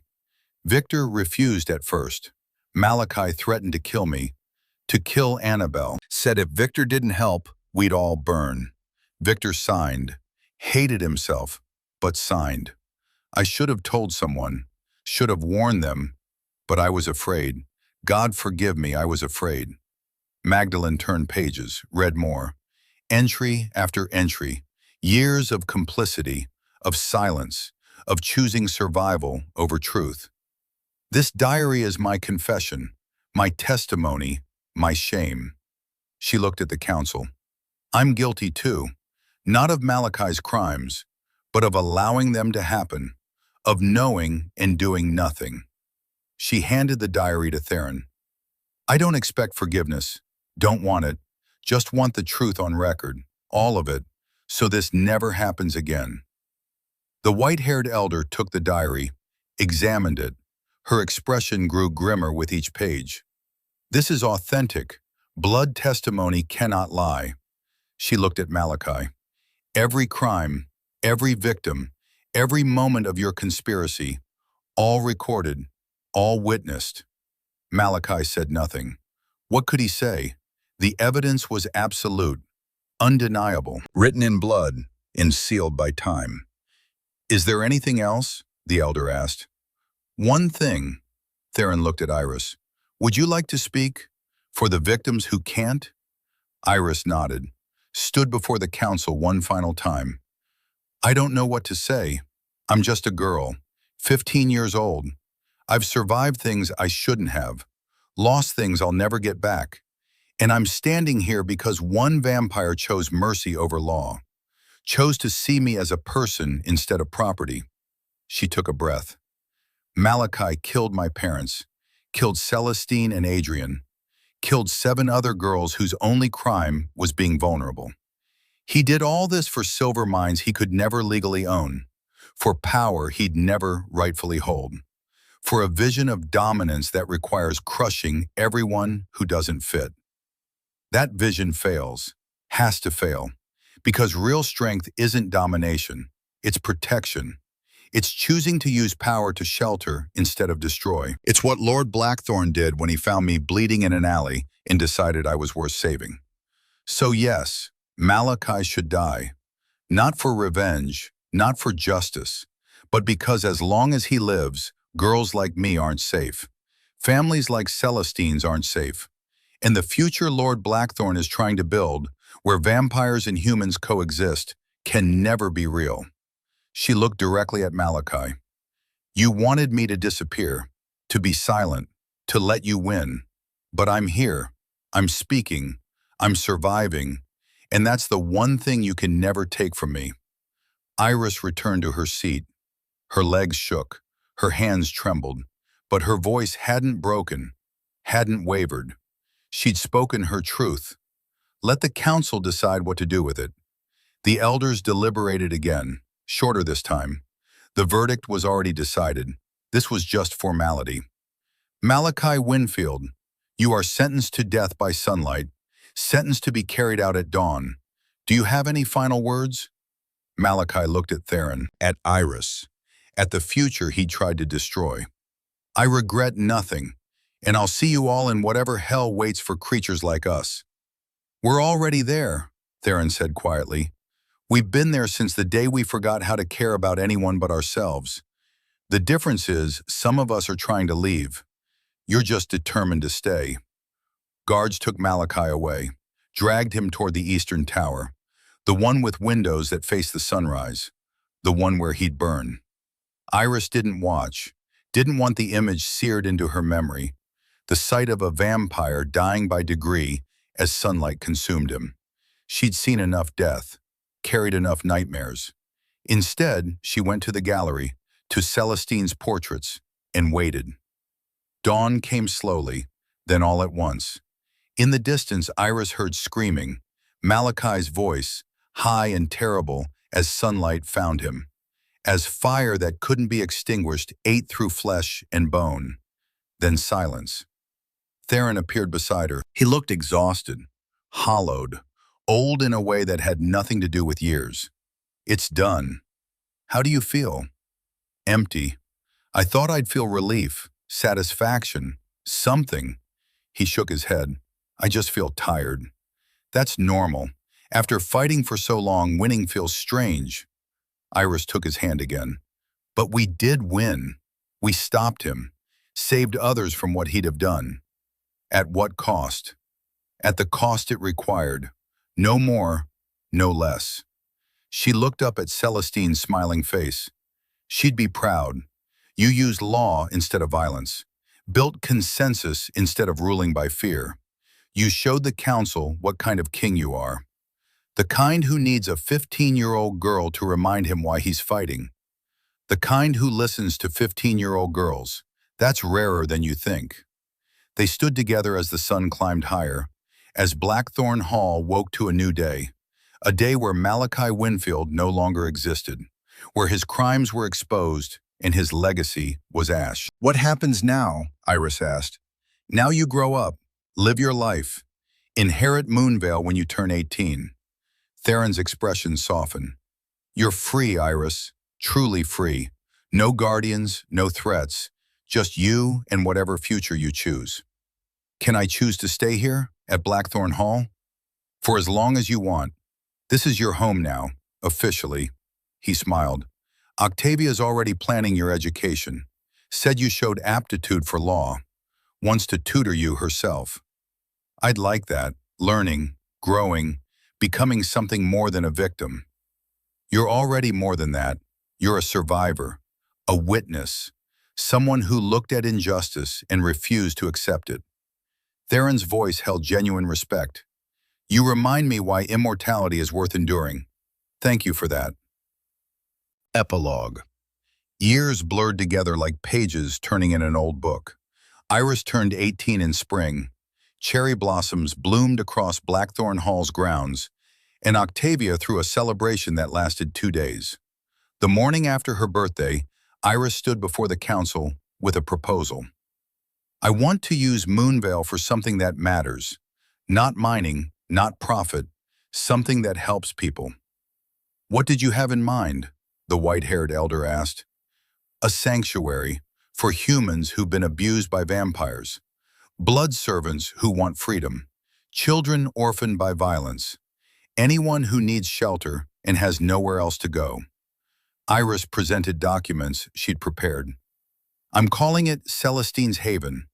Victor refused at first. Malachi threatened to kill me, to kill Annabelle, said if Victor didn't help, we'd all burn. Victor signed, hated himself, but signed. I should have told someone, should have warned them, but I was afraid. God forgive me, I was afraid. Magdalene turned pages, read more. Entry after entry, years of complicity, of silence, of choosing survival over truth. This diary is my confession, my testimony, my shame. She looked at the council. I'm guilty too, not of Malachi's crimes, but of allowing them to happen, of knowing and doing nothing. She handed the diary to Theron. I don't expect forgiveness, don't want it, just want the truth on record, all of it, so this never happens again. The white-haired elder took the diary, examined it. Her expression grew grimmer with each page. This is authentic. Blood testimony cannot lie. She looked at Malachi. Every crime, every victim, every moment of your conspiracy, all recorded, all witnessed. Malachi said nothing. What could he say? The evidence was absolute, undeniable, written in blood and sealed by time. Is there anything else? The elder asked. One thing. Theron looked at Iris. Would you like to speak? For the victims who can't? Iris nodded, stood before the council one final time. I don't know what to say. I'm just a girl, 15 years old. I've survived things I shouldn't have, lost things I'll never get back. And I'm standing here because one vampire chose mercy over law, chose to see me as a person instead of property. She took a breath. Malachi killed my parents, killed Celestine and Adrian, killed 7 other girls whose only crime was being vulnerable. He did all this for silver mines he could never legally own, for power he'd never rightfully hold, for a vision of dominance that requires crushing everyone who doesn't fit. That vision fails, has to fail, because real strength isn't domination, it's protection. It's choosing to use power to shelter instead of destroy. It's what Lord Blackthorne did when he found me bleeding in an alley and decided I was worth saving. So yes, Malachi should die, not for revenge, not for justice, but because as long as he lives, girls like me aren't safe. Families like Celestine's aren't safe. And the future Lord Blackthorne is trying to build, where vampires and humans coexist, can never be real. She looked directly at Malachi. You wanted me to disappear, to be silent, to let you win. But I'm here. I'm speaking. I'm surviving. And that's the one thing you can never take from me. Iris returned to her seat. Her legs shook. Her hands trembled. But her voice hadn't broken, hadn't wavered. She'd spoken her truth. Let the council decide what to do with it. The elders deliberated again, shorter this time. The verdict was already decided. This was just formality. Malachi Winfield, you are sentenced to death by sunlight, sentenced to be carried out at dawn. Do you have any final words? Malachi looked at Theron, at Iris, at the future he'd tried to destroy. I regret nothing, and I'll see you all in whatever hell waits for creatures like us. We're already there, Theron said quietly. We've been there since the day we forgot how to care about anyone but ourselves. The difference is, some of us are trying to leave. You're just determined to stay. Guards took Malachi away, dragged him toward the eastern tower, the one with windows that faced the sunrise, the one where he'd burn. Iris didn't watch, didn't want the image seared into her memory, the sight of a vampire dying by degree as sunlight consumed him. She'd seen enough death, carried enough nightmares. Instead, she went to the gallery, to Celestine's portraits, and waited. Dawn came slowly, then all at once. In the distance, Iris heard screaming, Malachi's voice, high and terrible as sunlight found him, as fire that couldn't be extinguished ate through flesh and bone. Then silence. Theron appeared beside her. He looked exhausted, hollowed, old in a way that had nothing to do with years. It's done. How do you feel? Empty. I thought I'd feel relief, satisfaction, something. He shook his head. I just feel tired. That's normal. After fighting for so long, winning feels strange. Iris took his hand again. But we did win. We stopped him, saved others from what he'd have done. At what cost? At the cost it required. No more, no less. She looked up at Celestine's smiling face. She'd be proud. You used law instead of violence, built consensus instead of ruling by fear. You showed the council what kind of king you are. The kind who needs a 15-year-old girl to remind him why he's fighting. The kind who listens to 15-year-old girls. That's rarer than you think. They stood together as the sun climbed higher, as Blackthorne Hall woke to a new day, a day where Malachi Winfield no longer existed, where his crimes were exposed and his legacy was ash. What happens now? Iris asked. Now you grow up, live your life, inherit Moonvale when you turn 18. Theron's expression softened. You're free, Iris, truly free. No guardians, no threats, just you and whatever future you choose. Can I choose to stay here, at Blackthorne Hall? For as long as you want. This is your home now, officially. He smiled. Octavia's already planning your education. Said you showed aptitude for law. Wants to tutor you herself. I'd like that, learning, growing, becoming something more than a victim. You're already more than that. You're a survivor, a witness, someone who looked at injustice and refused to accept it. Theron's voice held genuine respect. You remind me why immortality is worth enduring. Thank you for that. Epilogue. Years blurred together like pages turning in an old book. Iris turned 18 in spring. Cherry blossoms bloomed across Blackthorne Hall's grounds, and Octavia threw a celebration that lasted 2 days. The morning after her birthday, Iris stood before the council with a proposal. I want to use Moonvale for something that matters. Not mining, not profit, something that helps people. What did you have in mind? The white-haired elder asked. A sanctuary for humans who've been abused by vampires, blood servants who want freedom, children orphaned by violence, anyone who needs shelter and has nowhere else to go. Iris presented documents she'd prepared. I'm calling it Celestine's Haven,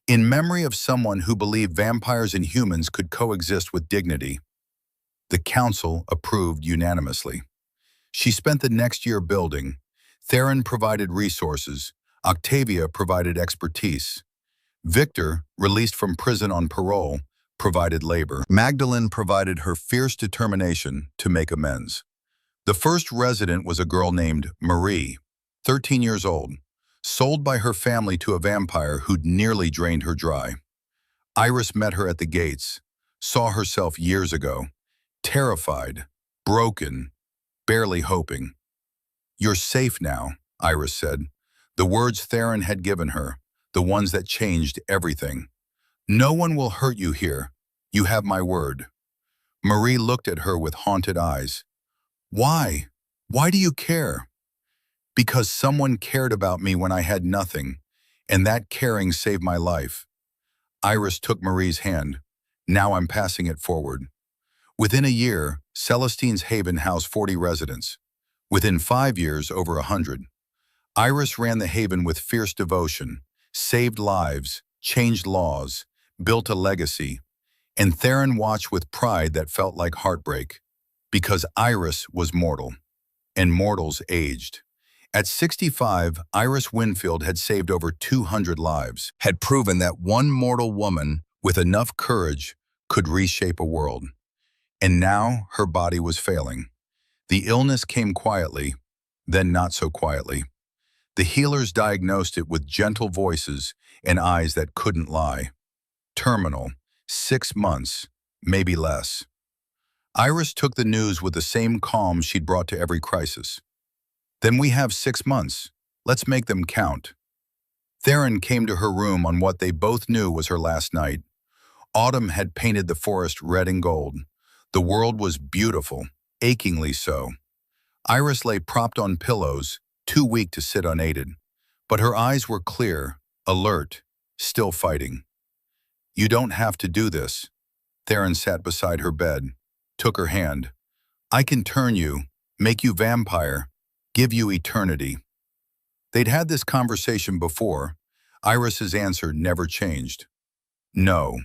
in memory of someone who believed vampires and humans could coexist with dignity. The council approved unanimously. She spent the next year building. Theron provided resources. Octavia provided expertise. Victor, released from prison on parole, provided labor. Magdalene provided her fierce determination to make amends. The first resident was a girl named Marie, 13 years old, sold by her family to a vampire who'd nearly drained her dry. Iris met her at the gates, saw herself years ago, terrified, broken, barely hoping. You're safe now, Iris said. The words Theron had given her, the ones that changed everything. No one will hurt you here. You have my word. Marie looked at her with haunted eyes. Why? Why do you care? Because someone cared about me when I had nothing, and that caring saved my life. Iris took Marie's hand. Now I'm passing it forward. Within a year, Celestine's Haven housed 40 residents. Within 5 years, over 100. Iris ran the Haven with fierce devotion, saved lives, changed laws, built a legacy, and Theron watched with pride that felt like heartbreak, because Iris was mortal, and mortals aged. At 65, Iris Winfield had saved over 200 lives, had proven that one mortal woman with enough courage could reshape a world. And now her body was failing. The illness came quietly, then not so quietly. The healers diagnosed it with gentle voices and eyes that couldn't lie. Terminal, 6 months, maybe less. Iris took the news with the same calm she'd brought to every crisis. Then we have 6 months. Let's make them count. Theron came to her room on what they both knew was her last night. Autumn had painted the forest red and gold. The world was beautiful, achingly so. Iris lay propped on pillows, too weak to sit unaided. But her eyes were clear, alert, still fighting. You don't have to do this. Theron sat beside her bed, took her hand. I can turn you, make you vampire, give you eternity. They'd had this conversation before. Iris's answer never changed. No.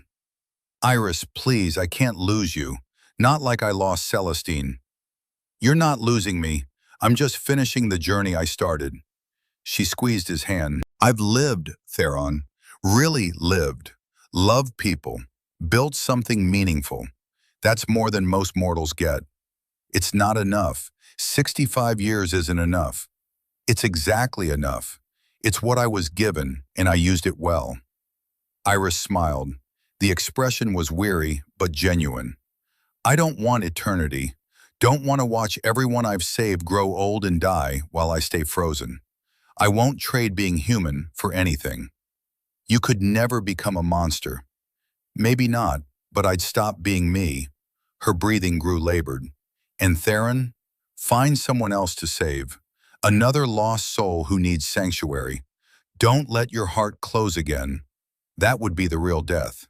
Iris, please, I can't lose you. Not like I lost Celestine. You're not losing me. I'm just finishing the journey I started. She squeezed his hand. I've lived, Theron. Really lived. Loved people. Built something meaningful. That's more than most mortals get. It's not enough. 65 years isn't enough. It's exactly enough. It's what I was given, and I used it well. Iris smiled. The expression was weary, but genuine. I don't want eternity. Don't want to watch everyone I've saved grow old and die while I stay frozen. I won't trade being human for anything. You could never become a monster. Maybe not, but I'd stop being me. Her breathing grew labored. And Theron, find someone else to save. Another lost soul who needs sanctuary. Don't let your heart close again. That would be the real death.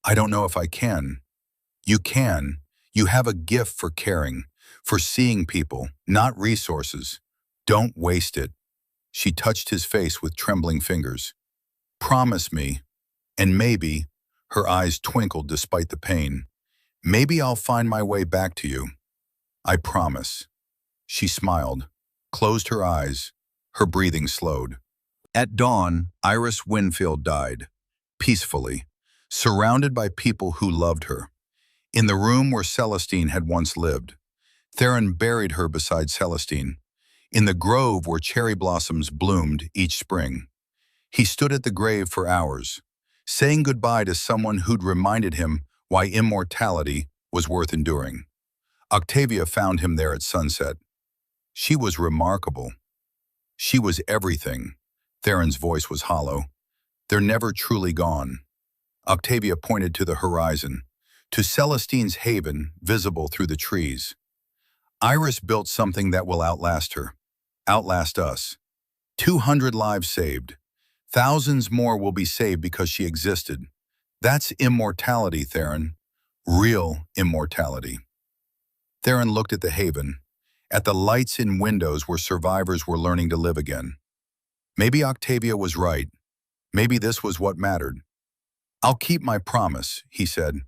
I don't know if I can. You can. You have a gift for caring, for seeing people, not resources. Don't waste it. She touched his face with trembling fingers. Promise me, and maybe, her eyes twinkled despite the pain, maybe I'll find my way back to you. I promise. She smiled, closed her eyes, her breathing slowed. At dawn, Iris Winfield died, peacefully, surrounded by people who loved her. In the room where Celestine had once lived, Theron buried her beside Celestine, in the grove where cherry blossoms bloomed each spring. He stood at the grave for hours, saying goodbye to someone who'd reminded him why immortality was worth enduring. Octavia found him there at sunset. She was remarkable. She was everything. Theron's voice was hollow. They're never truly gone. Octavia pointed to the horizon, to Celestine's haven visible through the trees. Iris built something that will outlast her, outlast us. 200 lives saved. Thousands more will be saved because she existed. That's immortality, Theron. Real immortality. Theron looked at the haven, at the lights in windows where survivors were learning to live again. Maybe Octavia was right. Maybe this was what mattered. I'll keep my promise, he said.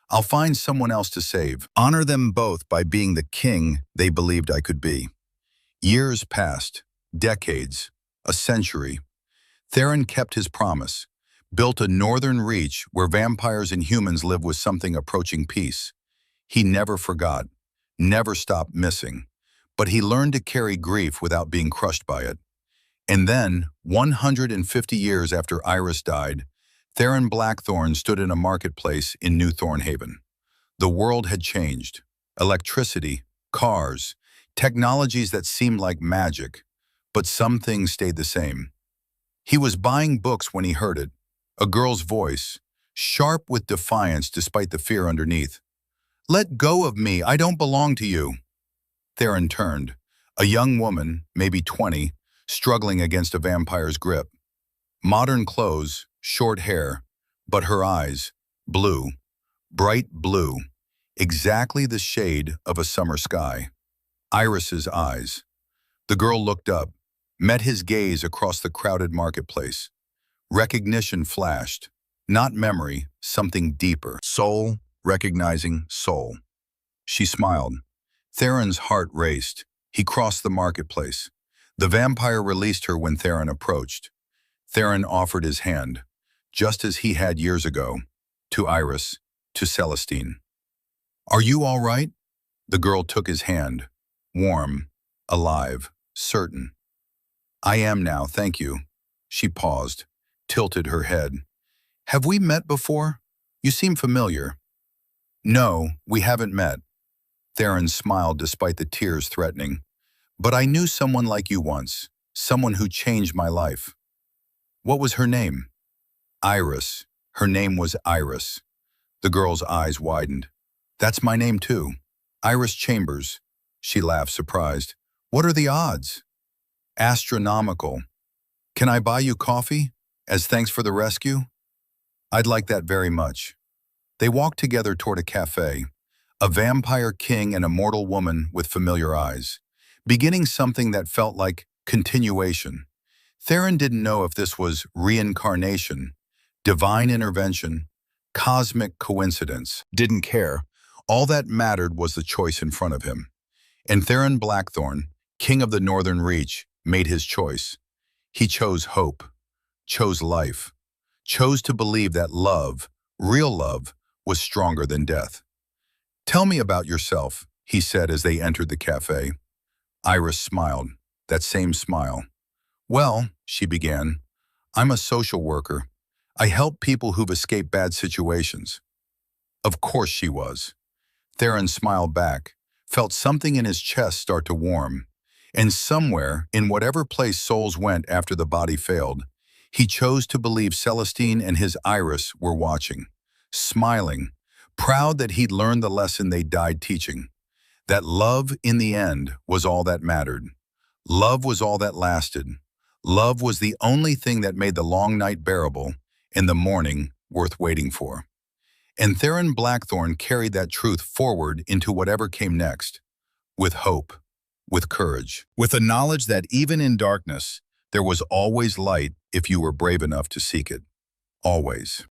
I'll find someone else to save. Honor them both by being the king they believed I could be. Years passed, decades, a century. Theron kept his promise, built a northern reach where vampires and humans live with something approaching peace. He never forgot, never stopped missing, but he learned to carry grief without being crushed by it. And then, 150 years after Iris died, Theron Blackthorne stood in a marketplace in New Thornhaven. The world had changed. Electricity, cars, technologies that seemed like magic. but some things stayed the same. He was buying books when he heard it, a girl's voice, sharp with defiance despite the fear underneath. "Let go of me, I don't belong to you." Theron turned, a young woman, maybe 20, struggling against a vampire's grip. Modern clothes, short hair, but her eyes, blue, bright blue, exactly the shade of a summer sky. Iris's eyes. The girl looked up, met his gaze across the crowded marketplace. Recognition flashed. Not memory, something deeper. Soul, recognizing soul. She smiled. Theron's heart raced. He crossed the marketplace. The vampire released her when Theron approached. Theron offered his hand, just as he had years ago, to Iris, to Celestine. "Are you all right?" The girl took his hand, warm, alive, certain. "I am now, thank you." She paused, tilted her head. "Have we met before? You seem familiar." "No, we haven't met." Theron smiled despite the tears threatening. "But I knew someone like you once, someone who changed my life." "What was her name?" "Iris. Her name was Iris." The girl's eyes widened. "That's my name too. Iris Chambers." She laughed, surprised. "What are the odds?" "Astronomical. Can I buy you coffee, as thanks for the rescue?" "I'd like that very much." They walked together toward a cafe, a vampire king and a mortal woman with familiar eyes, beginning something that felt like continuation. Theron didn't know if this was reincarnation, divine intervention, cosmic coincidence. Didn't care. All that mattered was the choice in front of him. And Theron Blackthorne, king of the Northern Reach, made his choice. He chose hope, chose life, chose to believe that love, real love, was stronger than death. "Tell me about yourself," he said as they entered the cafe. Iris smiled, that same smile. "Well," she began, "I'm a social worker. I help people who've escaped bad situations." Of course she was. Theron smiled back, felt something in his chest start to warm. And somewhere, in whatever place souls went after the body failed, he chose to believe Celestine and his Iris were watching, smiling, proud that he'd learned the lesson they died teaching. That love, in the end, was all that mattered. Love was all that lasted. Love was the only thing that made the long night bearable and the morning worth waiting for. And Theron Blackthorne carried that truth forward into whatever came next, with hope, with courage, with the knowledge that even in darkness, there was always light if you were brave enough to seek it. Always.